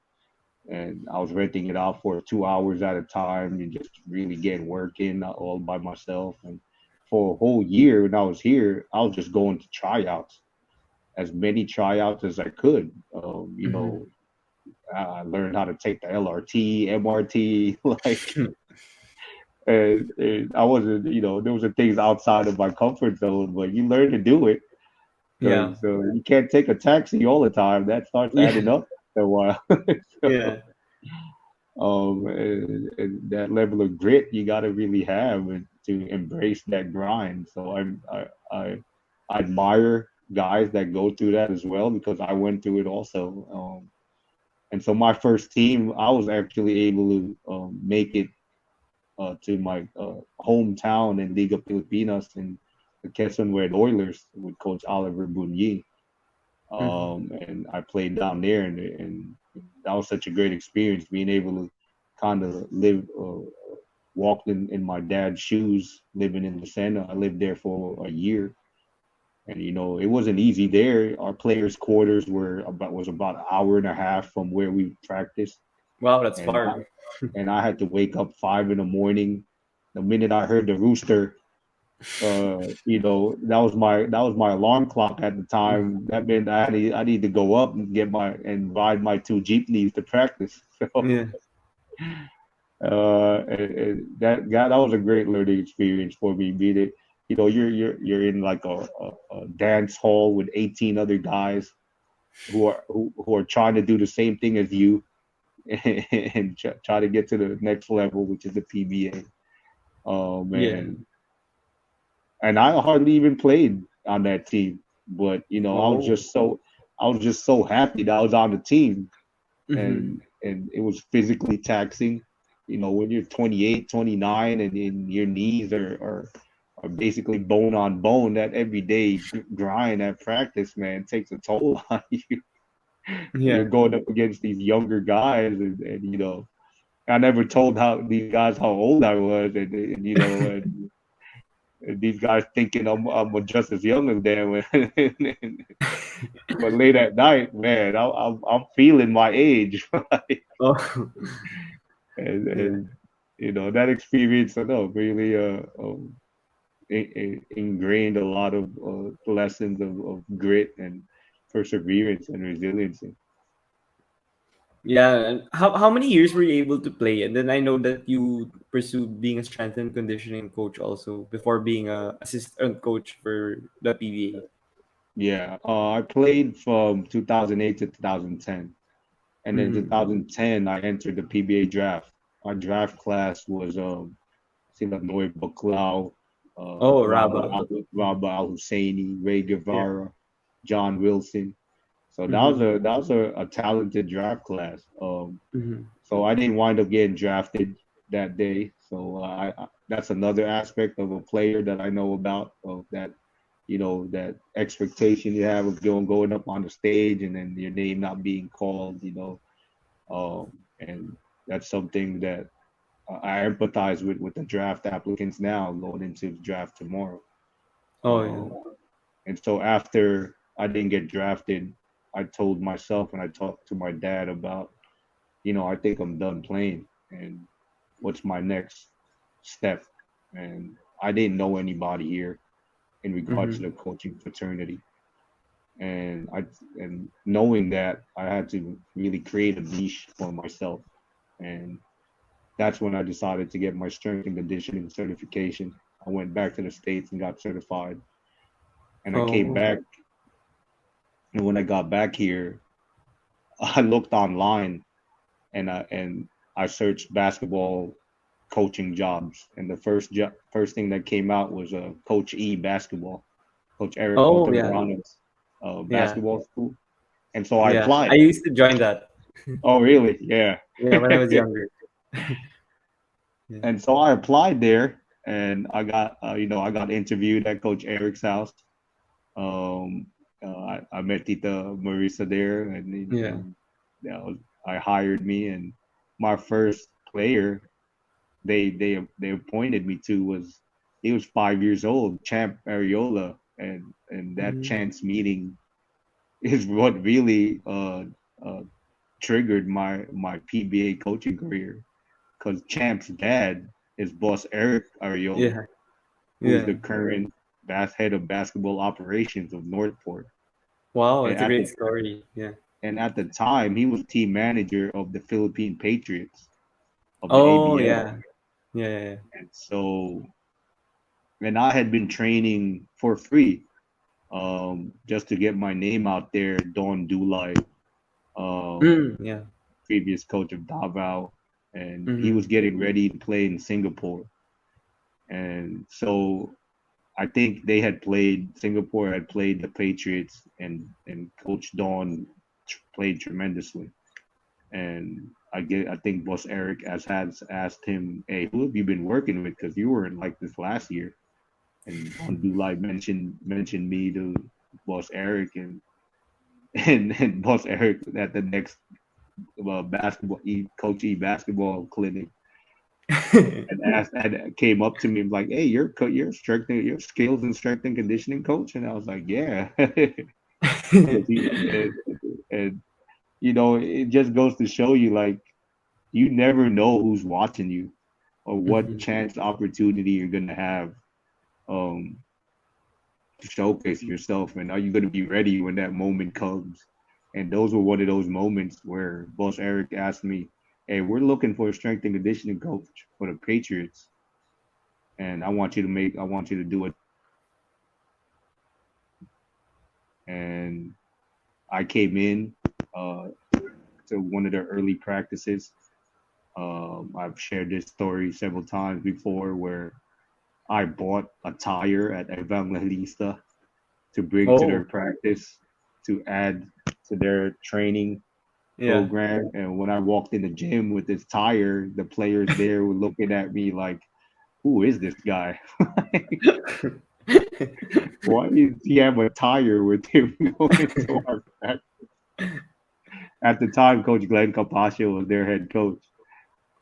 and I was renting it out for 2 hours at a time and just really getting work in all by myself. And for a whole year when I was here, I was just going to tryouts, as many tryouts as I could. Mhm. I learned how to take the LRT, MRT, like, and I wasn't, there was things outside of my comfort zone, but you learn to do it Yeah. because you can't take a taxi all the time. That starts Yeah. adding up after a while. So, Yeah. and that level of grit you got to really have to embrace that grind. So I admire guys that go through that as well, because I went through it also. And so my first team, I was actually able to, make it, to my, hometown in Liga Pilipinas in the Quezon Red Oilers with Coach Oliver Bunyi. Mhm. And I played down there, and that was such a great experience, being able to kind of live, walk in my dad's shoes, living in Lucena. I lived there for a year, and it wasn't easy there. Our players' quarters was about an hour and a half from where we practiced, Wow, that's and I far. and I had to wake up 5 in the morning. The minute I heard the rooster, that was my alarm clock at the Mhm. time. That meant I need to go up and ride my two jeepneys to practice. So, Yeah. that was a great learning experience for me. Being it, you're in like a dance hall with 18 other guys who are trying to do the same thing as you, and try to get to the next level, which is the PBA. Yeah. And I hardly even played on that team, but I was Oh. just so happy that I was on the team. Mm-hmm. and it was physically taxing. You know, when you're 28, 29, and your knees are basically bone on bone, that everyday grind at practice, man, takes a toll on you. You're Yeah. going up against these younger guys, and you know, I never told how these guys how old I was, and you know, and these guys thinking I'm just as young as them. But late at night, man, I'm feeling my age, Oh, yeah. and you know that experience, I know, really ingrained a lot of lessons of grit and perseverance and resiliency. Yeah. And how many years were you able to play? And then I know that you pursued being a strength and conditioning coach also before being a assistant coach for the PBA. Yeah, I played from 2008 to 2010, and in Mm-hmm. 2010 I entered the PBA draft. Our draft class was sila Noy Baclau, Oh, Raba. Rabba Al Husseini, Ray Yeah. Guevara, John Wilson. So Mm-hmm. that was a talented draft class. Mm-hmm. So I didn't wind up getting drafted that day. So that's another aspect of a player that I know about, of that, you know, that expectation you have of going up on the stage and then your name not being called, you know. And that's something that I empathize with the draft applicants now going into the draft tomorrow. Oh, yeah. Um, and so after I didn't get drafted, I told myself and I talked to my dad about, you know, I think I'm done playing and what's my next step. And I didn't know anybody here in regards to Mm-hmm. the coaching fraternity. And and knowing that, I had to really create a niche for myself. And that's when I decided to get my strength and conditioning certification. I went back to the States and got certified. And I came Oh. back. And when I got back here, I looked online and I searched basketball coaching jobs. And the first thing that came out was Coach E basketball, Coach Eric Oh, yeah. Altamirano's Yeah. basketball school. And so I Yeah. I applied. used to join that. Oh, really? Yeah. Yeah, when I was younger. Yeah. And so I applied there, and I got you know, I got interviewed at Coach Eric's house. I met Tita Marisa there, Yeah. and that was, I hired me, and my first player they appointed me to was, he was 5 years old, Champ Ariola, and that Mm-hmm. chance meeting is what really triggered my PBA coaching career, because Champ's dad is Boss Eric Ariola, Yeah. who's the Yeah. current head of basketball operations of Northport. Wow, And that's a at great the story. Yeah. time, he was team manager of the Philippine Patriots of the Oh, ABL. yeah. Yeah. Yeah. And so, and I had been training for free, just to get my name out there. Don Dulai, um, Yeah. previous coach of Davao, and he Mm-hmm. was getting ready to play in Singapore. And so I think Singapore had played the Patriots, and Coach Don played tremendously. And I think Boss Eric has asked him, "Hey, who have you been working with? Because you were like this last year." And Don Dulai mentioned me to Boss Eric, and Boss Eric at the next Coach E basketball clinic, and asked and came up to me like, "Hey, you're your skills and strength and conditioning coach," and I was like, "Yeah," because and you know, it just goes to show you, like, you never know who's watching you or what Mm-hmm. chance opportunity you're gonna have, um, to showcase yourself, and are you gonna be ready when that moment comes? And those were one of those moments where Boss Eric asked me, "Hey, we're looking for a strength and conditioning coach for the Patriots, and I want you to do it." And I came in uh, to one of the early practices. I've shared this story several times before, where I bought a tire at Evangelista to bring to their Oh. practice to add to their training. Yeah. program. And when I walked in the gym with this tire, the players there were looking at me like, "Who is this guy? Why does he have a tire with him going to our practice?" At the time, Coach Glenn Capaccio was their head coach.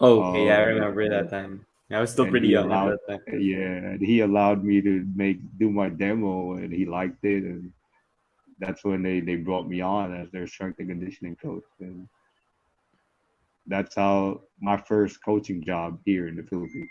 Okay, yeah, I Um, remember that time. I was still and pretty he young at allowed that time. yeah, and he allowed me to do my demo, and he liked it, and that's when they brought me on as their strength and conditioning coach, and that's how my first coaching job here in the Philippines.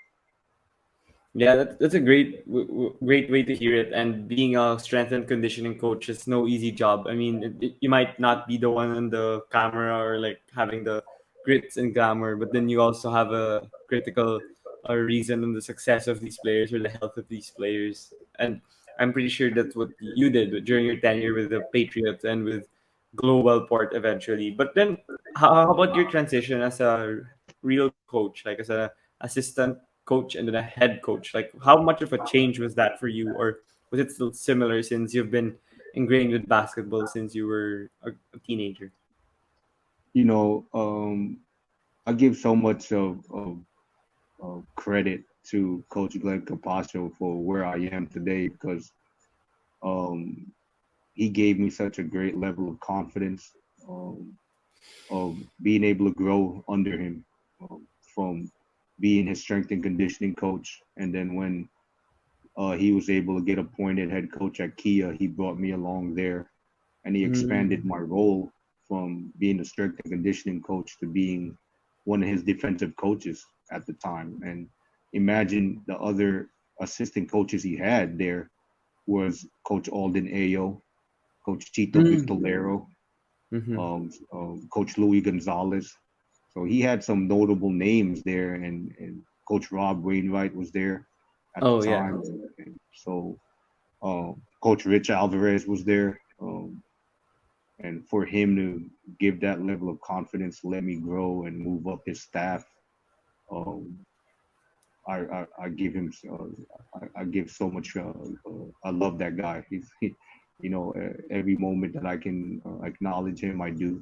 Yeah, that's a great way to hear it. And being a strength and conditioning coach is no easy job. I mean, you might not be the one on the camera or like having the grits and glamour, but then you also have a critical reason on the success of these players or the health of these players. And I'm pretty sure that's what you did during your tenure with the Patriots and with Global Port eventually. But then, how about your transition as a real coach, like as a assistant coach and then a head coach? Like, how much of a change was that for you, or was it still similar since you've been ingrained with basketball since you were a teenager? You know, I give so much of credit to Coach Glenn Capaccio for where I am today because um, he gave me such a great level of confidence, um, of being able to grow under him, from being his strength and conditioning coach. And then when he was able to get appointed head coach at Kia, he brought me along there, and he expanded Mm. my role from being a strength and conditioning coach to being one of his defensive coaches at the time. And imagine the other assistant coaches he had there was Coach Alden Ayo, Coach Chito Mm. Pistolero, Mm-hmm. Coach Louis Gonzalez. So he had some notable names there, and Coach Rob Wainwright was there at the Oh yeah. time. And so Coach Rich Alvarez was there. And for him to give that level of confidence, let me grow and move up his staff, um, I give him I give so much. I love that guy. Every moment that I can acknowledge him, I do.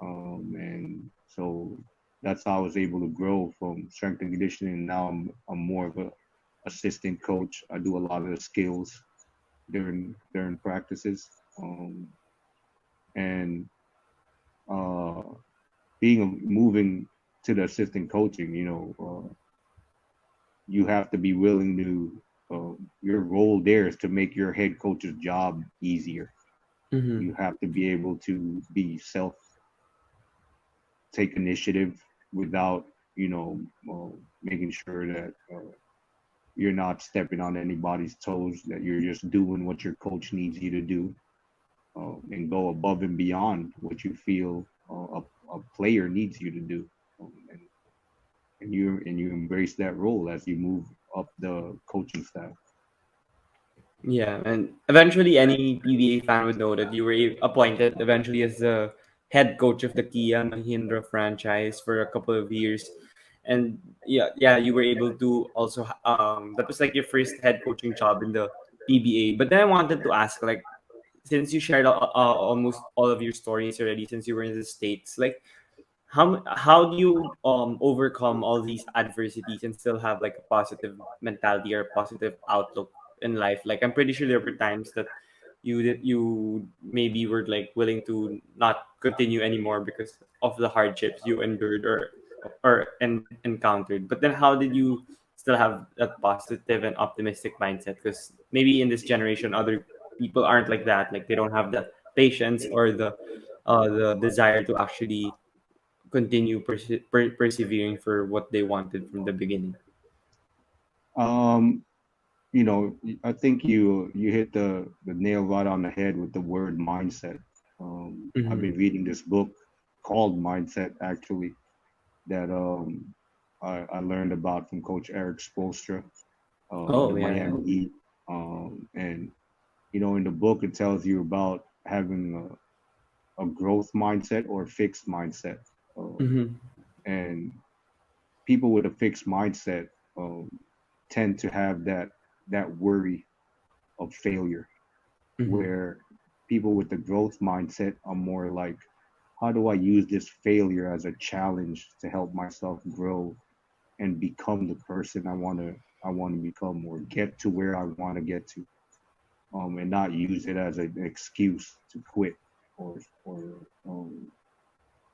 And so that's how I was able to grow from strength and conditioning. Now I'm more of a assistant coach. I do a lot of the skills during practices. And uh, moving to the assistant coaching, you have to be willing to. Your role there is to make your head coach's job easier. Mm-hmm. You have to be able to be take initiative without, you know, making sure that you're not stepping on anybody's toes. That you're just doing what your coach needs you to do, and go above and beyond what you feel a player needs you to do. And you embrace that role as you move up the coaching staff. Yeah, and eventually any PBA fan would know that you were appointed eventually as the head coach of the Kia Mahindra franchise for a couple of years. And yeah, you were able to also that was like your first head coaching job in the PBA. But then I wanted to ask, like, since you shared almost all of your stories already since you were in the States, like, how do you overcome all these adversities and still have like a positive mentality or positive outlook in life? Like, I'm pretty sure there were times that you maybe were like willing to not continue anymore because of the hardships you endured or encountered. But then how did you still have that positive and optimistic mindset? Because maybe in this generation other people aren't like that. Like, they don't have the patience or the desire to actually continue persevering for what they wanted from the beginning. Um, I think you hit the nail right on the head with the word mindset. I've Mm-hmm. been reading this book called Mindset, actually, that I learned about from Coach Eric Spoelstra, the Oh yeah, yeah. Miami Heat. And in the book, it tells you about having a growth mindset or a fixed mindset. Um, Mm-hmm. and people with a fixed mindset um, tend to have that worry of failure, Mm-hmm. where people with the growth mindset are more like, how do I use this failure as a challenge to help myself grow and become the person I want to become, or get to where I want to get to, and not use it as an excuse to quit, or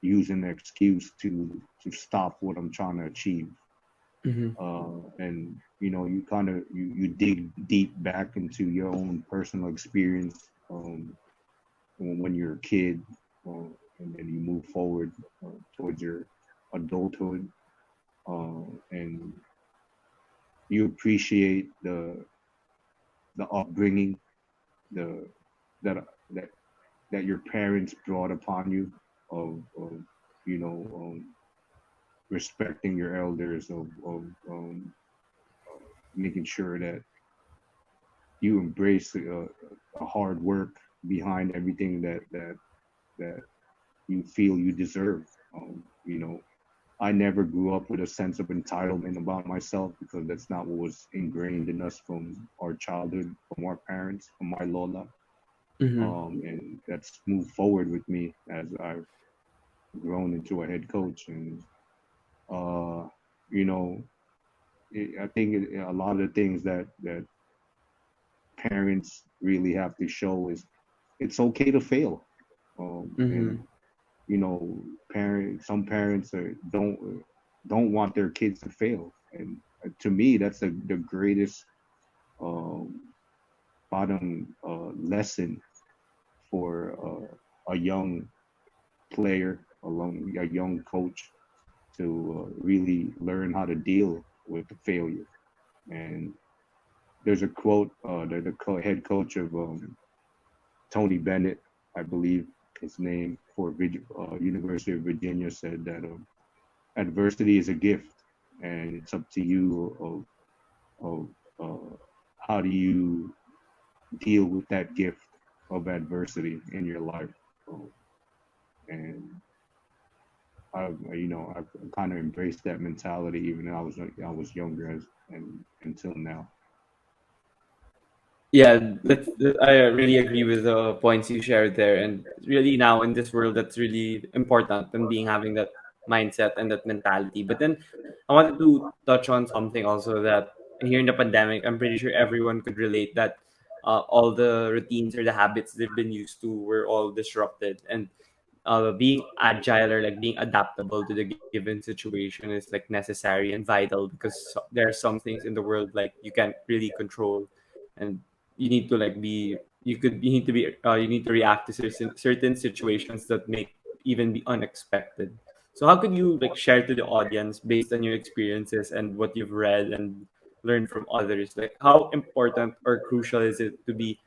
use an excuse to stop what I'm trying to achieve. Mm-hmm. And you kind of you dig deep back into your own personal experience, when you're a kid, and then you move forward towards your adulthood, and you appreciate the upbringing, the that that that your parents brought upon you, of you know respecting your elders, of making sure that you embrace a hard work behind everything that you feel you deserve. I never grew up with a sense of entitlement about myself, because that's not what was ingrained in us from our childhood, from our parents, from my Lola. Mm-hmm. And that's moved forward with me as I've grown into a head coach. And, uh, you know, I think a lot of the things that parents really have to show is it's okay to fail. Mm-hmm. And some parents don't want their kids to fail, and to me that's the greatest um, bottom lesson for a young player, a young coach, to really learn how to deal with the failure. And there's a quote that the head coach of Tony Bennett, I believe his name, for University of Virginia, said that adversity is a gift, and it's up to you of how do you deal with that gift of adversity in your life. Um, and I've kind of embraced that mentality, even though I was younger, and until now. Yeah, I really agree with the points you shared there. And really now in this world, that's really important and being having that mindset and that mentality. But then I wanted to touch on something also that here in the pandemic, I'm pretty sure everyone could relate that all the routines or the habits they've been used to were all disrupted. And being agile or like being adaptable to the given situation is like necessary and vital because there are some things in the world like you can't really control, and you need to like be you need to be you need to react to certain situations that may even be unexpected. So how could you like share to the audience based on your experiences and what you've read and learned from others, like how important or crucial is it to be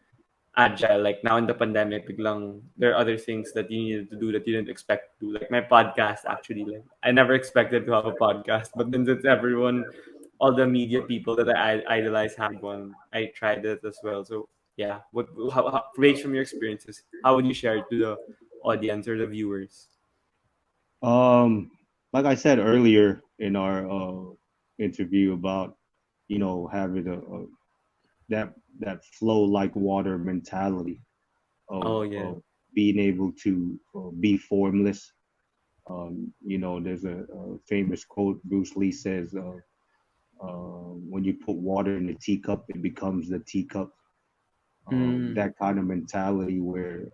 agile? Like now in the pandemic, biglang there are other things that you needed to do that you didn't expect to do. Like my podcast, actually, like I never expected to have a podcast, but then since everyone, all the media people that I idolize had one, I tried it as well. So yeah, based from your experiences, how would you share it to the audience or the viewers? Um, like I said earlier in our interview about having a that that flow like water mentality Oh yeah. of being able to be formless. There's a famous quote Bruce Lee says, "When you put water in the teacup, it becomes the teacup." Mm, That kind of mentality where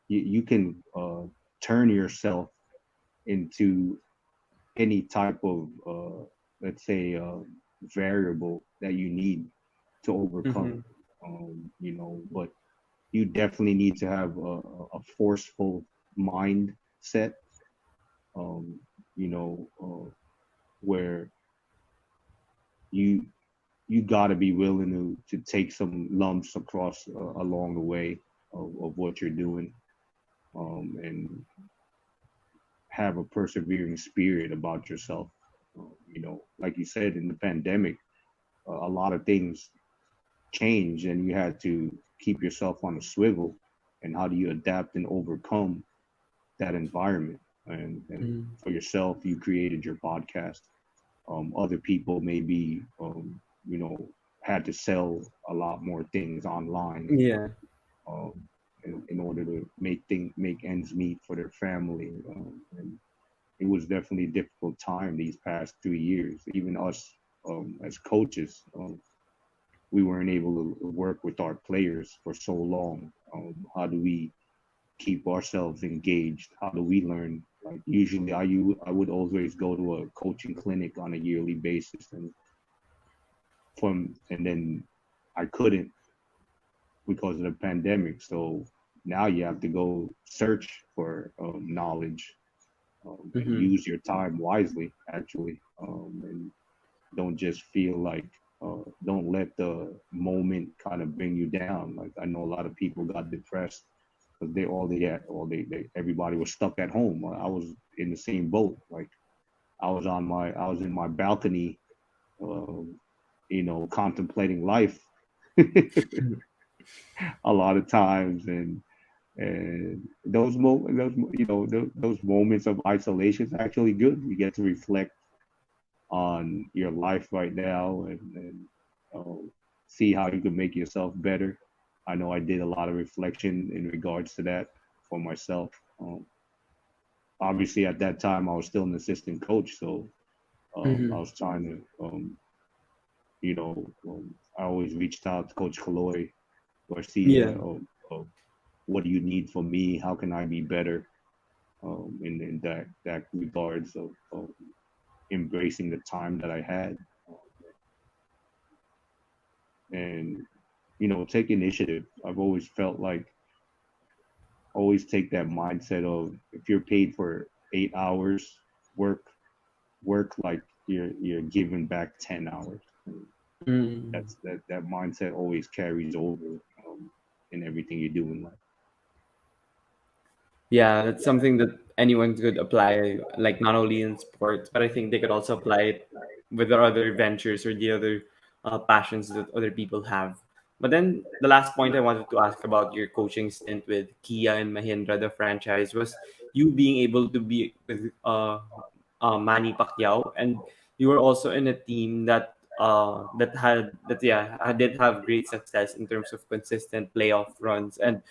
you can turn yourself into any type of, let's say, variable that you need to overcome. mm-hmm, But you definitely need to have a forceful mindset, um, where you you got to be willing to take some lumps across along the way of what you're doing, and have a persevering spirit about yourself. Like you said, in the pandemic, a lot of things changed, and you had to keep yourself on a swivel. And how do you adapt and overcome that environment? And mm. for yourself, you created your podcast. Other people maybe, had to sell a lot more things online. Yeah. Um, in order to make ends meet for their family. And it was definitely a difficult time these past 3 years. Even us as coaches, we weren't able to work with our players for so long. How do we keep ourselves engaged? How do we learn? Like usually, I would always go to a coaching clinic on a yearly basis, and then I couldn't because of the pandemic. So now you have to go search for knowledge, and Mm-hmm. use your time wisely, actually, and don't just feel like don't let the moment kind of bring you down. Like I know a lot of people got depressed because they everybody was stuck at home. I was in the same boat. Like I was in my balcony, uh, contemplating life a lot of times, and those moments of isolation is actually good. You get to reflect on your life right now, and uh, see how you can make yourself better. I know I did a lot of reflection in regards to that for myself. Obviously, at that time, I was still an assistant coach, so I Mm-hmm. was trying to, I always reached out to Coach Kaloy Garcia. Yeah. What do you need from me? How can I be better? In that regards of embracing the time that I had, and take initiative. I've always felt like always take that mindset of if you're paid for 8 hours, work like you're giving back 10 hours. And Mm. that mindset always carries over in everything you do in life. Yeah, that's something that anyone could apply, like not only in sports, but I think they could also apply it with their other ventures or the other passions that other people have. But then the last point I wanted to ask about your coaching stint with Kia and Mahindra, the franchise, was you being able to be with Manny Pacquiao, and you were also in a team that did have great success in terms of consistent playoff runs. And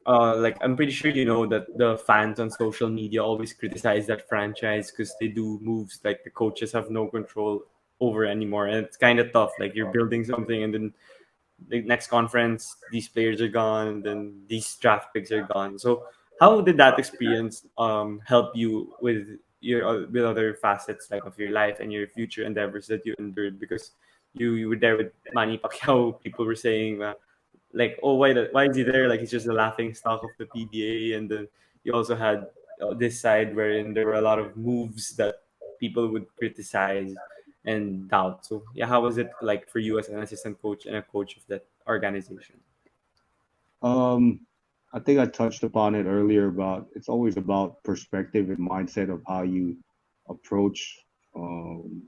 like I'm pretty sure you know that the fans on social media always criticize that franchise because they do moves like the coaches have no control over anymore, and it's kind of tough. Like you're building something, and then the next conference, these players are gone, and then these draft picks are gone. So how did that experience help you with your with other facets like of your life and your future endeavors that you endured? Because you were there with Manny Pacquiao. People were saying like, oh, why is he there? Like he's just a laughing stock of the PBA. And then you also had this side wherein there were a lot of moves that people would criticize and doubt. So yeah, how was it like for you as an assistant coach and a coach of that organization? Um, I think I touched upon it earlier about it's always about perspective and mindset of how you approach um,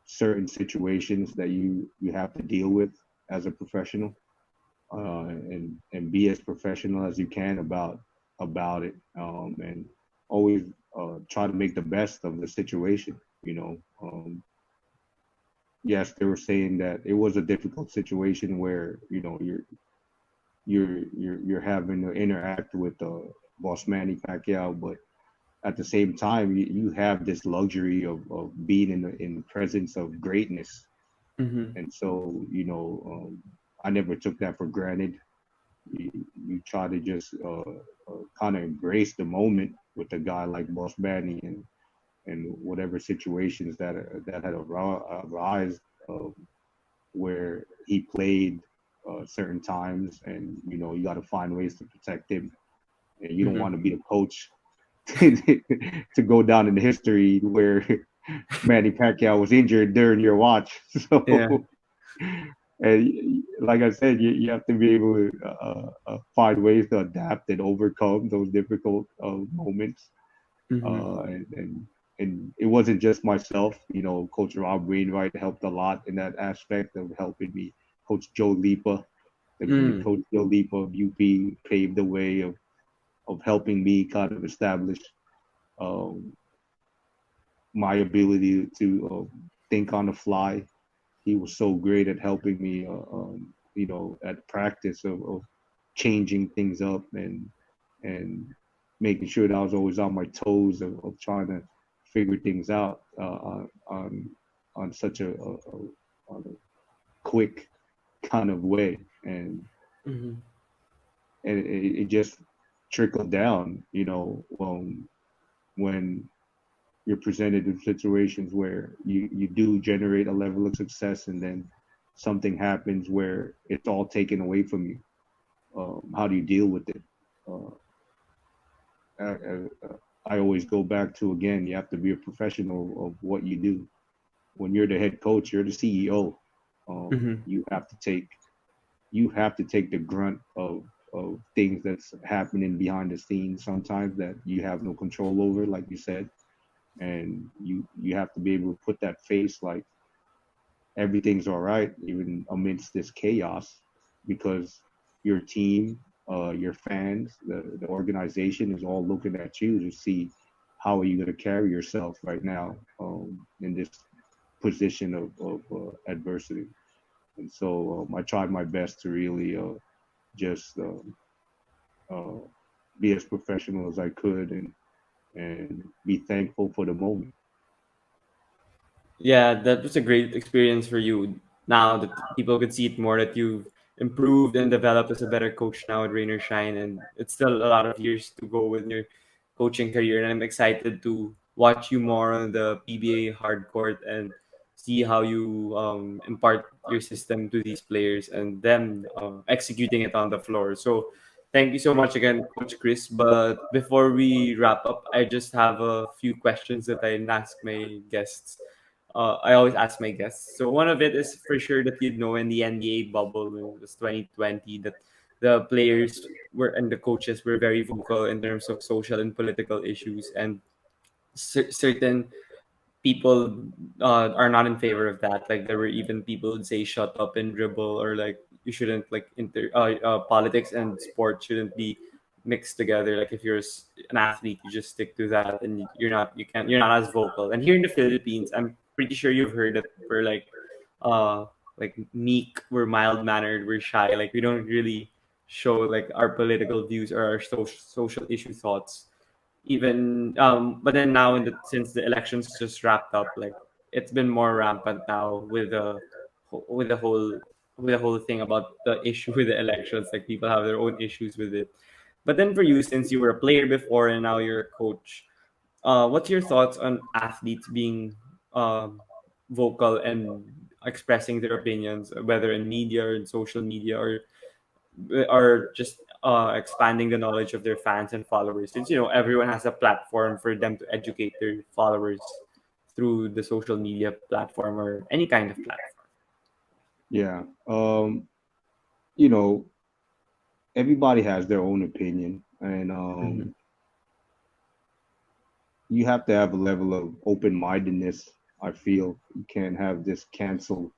certain situations that you have to deal with as a professional, and be as professional as you can about it, and always try to make the best of the situation. Yes, they were saying that it was a difficult situation where you're having to interact with boss Manny Pacquiao, but at the same time you have this luxury of being in the presence of greatness. Mm-hmm. And so I never took that for granted. You try to just kind of embrace the moment with a guy like boss Manny, and whatever situations that had arise, uh, where he played certain times, and you got to find ways to protect him, and you don't Mm-hmm. want to be the coach to go down in history where Manny Pacquiao was injured during your watch. Yeah. So, and like I said, you have to be able to find ways to adapt and overcome those difficult moments. Mm-hmm. And it wasn't just myself. Coach Rob Wainwright helped a lot in that aspect of helping me. Coach Joe Lipa, the Mm-hmm. Coach Joe Lipa of UP paved the way of helping me kind of establish um, my ability to think on the fly. He was so great at helping me, at practice of changing things up and making sure that I was always on my toes of trying to figure things out on such on a quick kind of way, Mm-hmm. and it just trickled down, when you're presented with situations where you do generate a level of success and then something happens where it's all taken away from you. How do you deal with it? Uh, I always go back to, again, you have to be a professional of what you do. When you're the head coach, you're the CEO. Mm-hmm. You have to take the grunt of things that's happening behind the scenes sometimes that you have no control over, like you said, and you have to be able to put that face like everything's all right even amidst this chaos, because your team, your fans, the organization is all looking at you to see how are you going to carry yourself right now, in this position of adversity. And so I tried my best to really just uh, be as professional as I could and be thankful for the moment. Yeah, that was a great experience for you. Now that people could see it more, that you've improved and developed as a better coach now at Rainer Shine, and it's still a lot of years to go with your coaching career. And I'm excited to watch you more on the PBA hard court and see how you impart your system to these players and them executing it on the floor. So, thank you so much again, Coach Chris. But before we wrap up, I just have a few questions that I ask my guests. I always ask my guests. So one of it is for sure that you'd know in the NBA bubble when it was 2020 that the players were and the coaches were very vocal in terms of social and political issues, and certain people are not in favor of that. Like there were even people who'd say shut up and dribble, or like you shouldn't like politics and sport shouldn't be mixed together. Like if you're an athlete, you just stick to that, and you're not as vocal. And here in the Philippines, I'm pretty sure you've heard that we're uh like meek, we're mild mannered, we're shy. Like we don't really show like our political views or our social issue thoughts, even but then now in the since the elections just wrapped up, like it's been more rampant now with with the whole with the whole thing about the issue with the elections. Like people have their own issues with it. But then for you, since you were a player before and now you're a coach, what's your thoughts on athletes being vocal and expressing their opinions, whether in media or in social media, or just expanding the knowledge of their fans and followers, since everyone has a platform for them to educate their followers through the social media platform or any kind of platform. Yeah. You know, everybody has their own opinion, and Mm-hmm. you have to have a level of open-mindedness. I feel you can't have this cancel,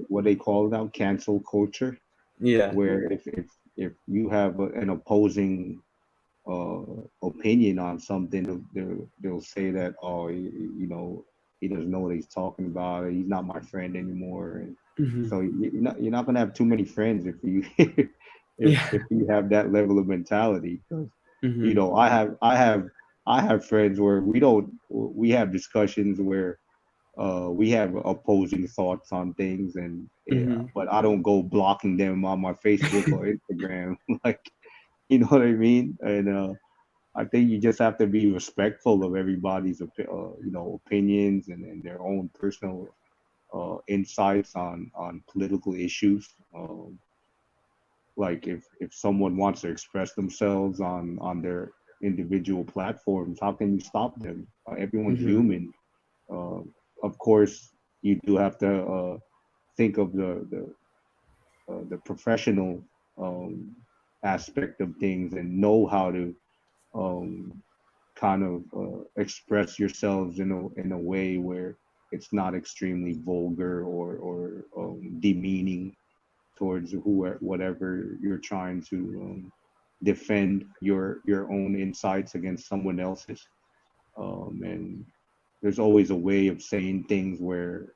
what they call it now, cancel culture, Yeah. where if you have an opposing uh, opinion on something, they'll say that, oh, he doesn't know what he's talking about. He's not my friend anymore. And Mm-hmm. so you're not gonna have too many friends if you Yeah. if you have that level of mentality. Because Mm-hmm. I have friends where we have discussions where we have opposing thoughts on things, and yeah, Mm-hmm. but I don't go blocking them on my Facebook or Instagram. Like, you know what I mean? And I think you just have to be respectful of everybody's opinions and their own personal insights on political issues. Like if someone wants to express themselves on their individual platforms, how can you stop them? Everyone's Mm-hmm. human. Uh, of course, you do have to think of the professional um, aspect of things and know how to um, kind of express yourselves in a way where it's not extremely vulgar or demeaning towards whatever you're trying to defend your own insights against someone else's. And there's always a way of saying things where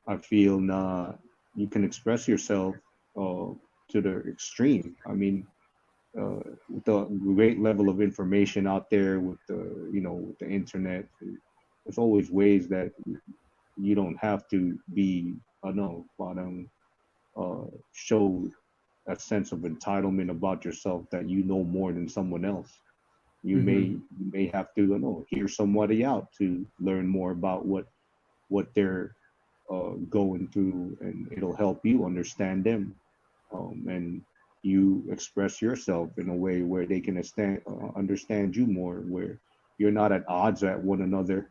I feel, nah, you can express yourself. to the extreme. I mean, with the great level of information out there, with the with the internet, there's always ways that you don't have to be, I don't know, show a sense of entitlement about yourself that you know more than someone else. Mm-hmm. You may have to, hear somebody out to learn more about what they're going through, and it'll help you understand them, and you express yourself in a way where they can understand you more, where you're not at odds at one another,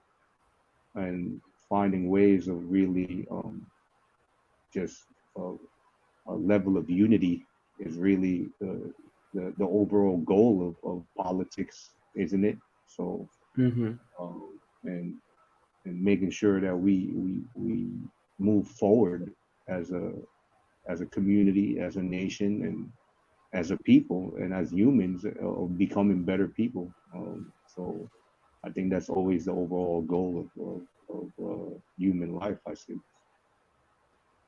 and finding ways of really just uh, a level of unity is really the overall goal of politics, isn't it? So, Mm-hmm. um, and making sure that we move forward as a community, as a nation, and as a people, and as humans, of becoming better people. So I think that's always the overall goal of human life, I think.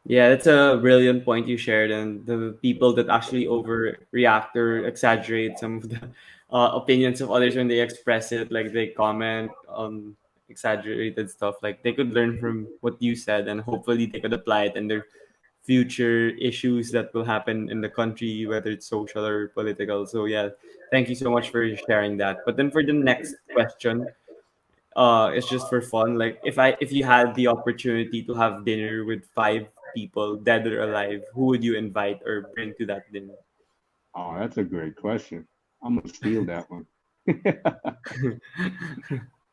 Yeah, that's a brilliant point you shared, and the people that actually overreact or exaggerate some of the opinions of others when they express it, like they comment on exaggerated stuff, like they could learn from what you said, and hopefully they could apply it in their future issues that will happen in the country, whether it's social or political. So yeah, thank you so much for sharing that. But then for the next question, it's just for fun. Like if you had the opportunity to have dinner with five people, dead or alive, who would you invite or bring to that dinner? Oh, that's a great question. I'm gonna steal that one.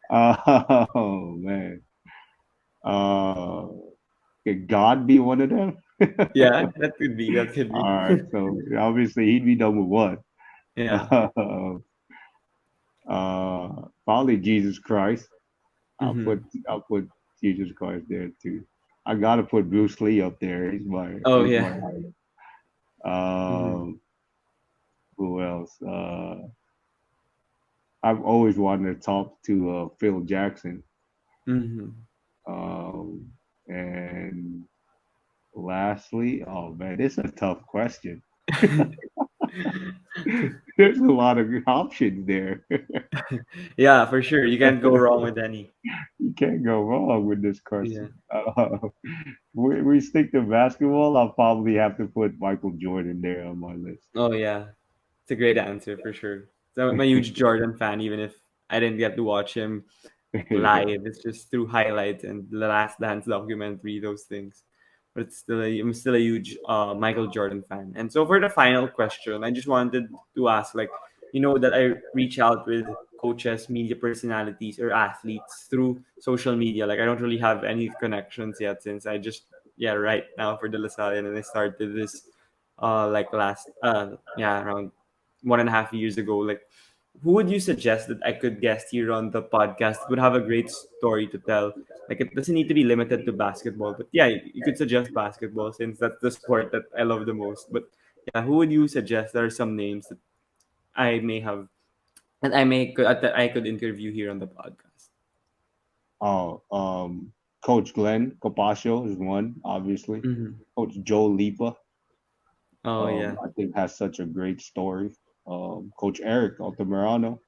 Oh man, uh, could God be one of them? Yeah, that could be. That could All be. right, so obviously he'd be number one. Yeah. Probably Jesus Christ. I'll Hmm. put I'll put Jesus Christ there too. I gotta put Bruce Lee up there. Oh He's yeah. my idol. Hmm. Um, who else? I've always wanted to talk to Phil Jackson. Hmm. Um, and lastly, oh man, it's a tough question. There's a lot of options there. Yeah, for sure. You can't go wrong with any. You can't go wrong with this Yeah. question. We stick to basketball. I'll probably have to put Michael Jordan there on my list. Oh yeah. It's a great answer for sure. So I'm a huge Jordan fan, even if I didn't get to watch him like Yeah. live. It's just through highlights and the Last Dance documentary, those things. But it's still I'm still a huge Michael Jordan fan. And so for the final question, I just wanted to ask, like, that I reach out with coaches, media personalities, or athletes through social media. Like I don't really have any connections yet since I just right now for the LaSalle and I started this like last around 1.5 years ago. Like who would you suggest that I could guest here on the podcast would have a great story to tell? Like it doesn't need to be limited to basketball, but yeah, you could suggest basketball since that's the sport that I love the most. But yeah, who would you suggest? There are some names that I may have and that I could interview here on the podcast. Oh, Coach Glenn Capaccio is one, obviously. Hmm. Coach Joe Lipa, Oh yeah. I think has such a great story. Coach Eric Altamirano,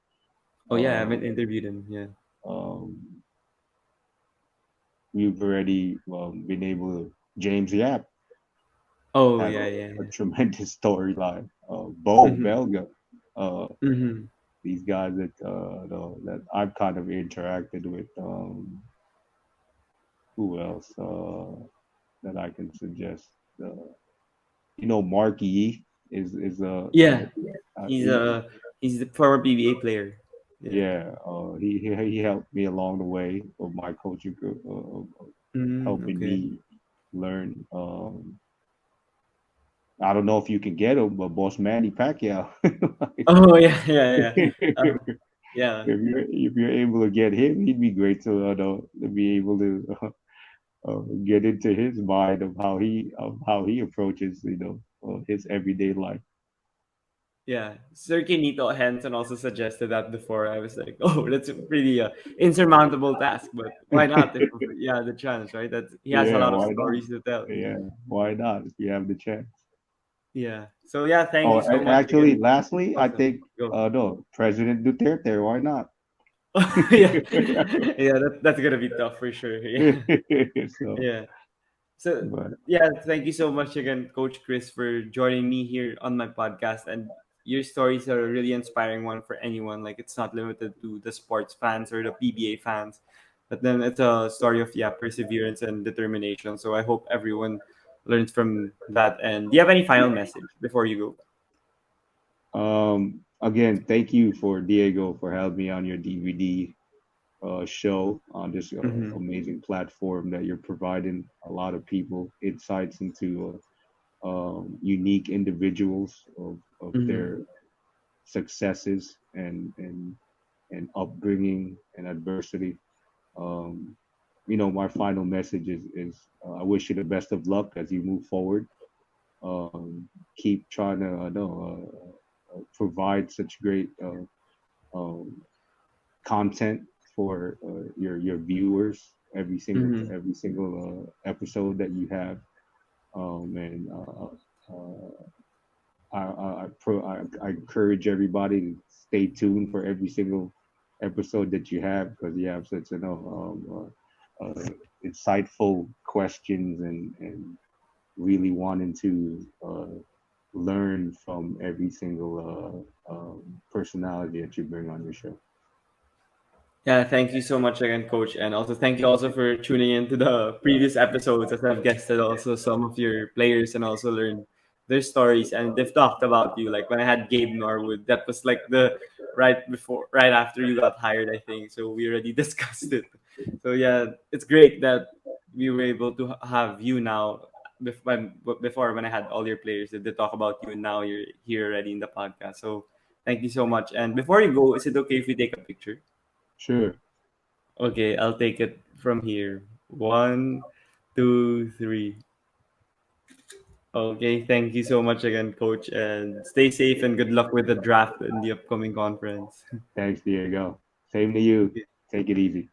Oh yeah, I uh, haven't interviewed him. Yeah. um, we've already been able to. James Yap Oh has yeah, yeah, a yeah. tremendous storyline. Bo Mm-hmm. Belga, uh, Mm-hmm. these guys that I've kind of interacted with. Who else that I can suggest? Uh, Mark Yee is Yeah, uh, he's he, a he's the former PBA player. Yeah. yeah, he helped me along the way of my coaching, helping Okay. me learn. I don't know if you can get him, but Boss Manny Pacquiao. Oh yeah, yeah, yeah. if Yeah, you're able to get him, he'd be great to be able to get into his mind of how he approaches his everyday life. yeah. Sir Kinito Henson also suggested that before. I was like, oh, that's a pretty insurmountable task, but why not? If you had the chance, right? That he has a Yeah, lot of why not? stories to tell. Yeah, why not if you have the chance? Yeah. So yeah, thank Oh, you so much actually, again. lastly, I Also, think go. no, President Duterte. Why not? Yeah, yeah, that's gonna be tough for sure. Yeah, So, yeah. So but yeah, thank you so much again, Coach Chris, for joining me here on my podcast. And your stories are a really inspiring one for anyone. Like it's not limited to the sports fans or the PBA fans, but then it's a story of yeah perseverance and determination. So I hope everyone learns from that. And do you have any final message before you go? again, thank you for Diego for having me on your DVD show on this Mm-hmm. amazing platform that you're providing a lot of people insights into unique individuals of Mm-hmm. their successes and upbringing and adversity. Um, my final message is I wish you the best of luck as you move forward. Keep trying to provide such great um, content for your viewers Mm-hmm. every single episode that you have. And I encourage everybody to stay tuned for every single episode that you have because you have such insightful questions and really wanting to learn from every single personality that you bring on your show. Yeah, thank you so much again, Coach, and also thank you also for tuning in to the previous episodes as I've guested also some of your players and also learned their stories and they've talked about you. Like when I had Gabe Norwood, that was like the right after you got hired, I think. So we already discussed it. So yeah, it's great that we were able to have you now. Before when I had all your players, they talk about you, and now you're here already in the podcast. So thank you so much. And before you go, is it okay if we take a picture? Sure. Okay, I'll take it from here. One, two, three. Okay, thank you so much again, Coach, and stay safe and good luck with the draft in the upcoming conference. Thanks, Diego. Same to you. Okay. Take it easy.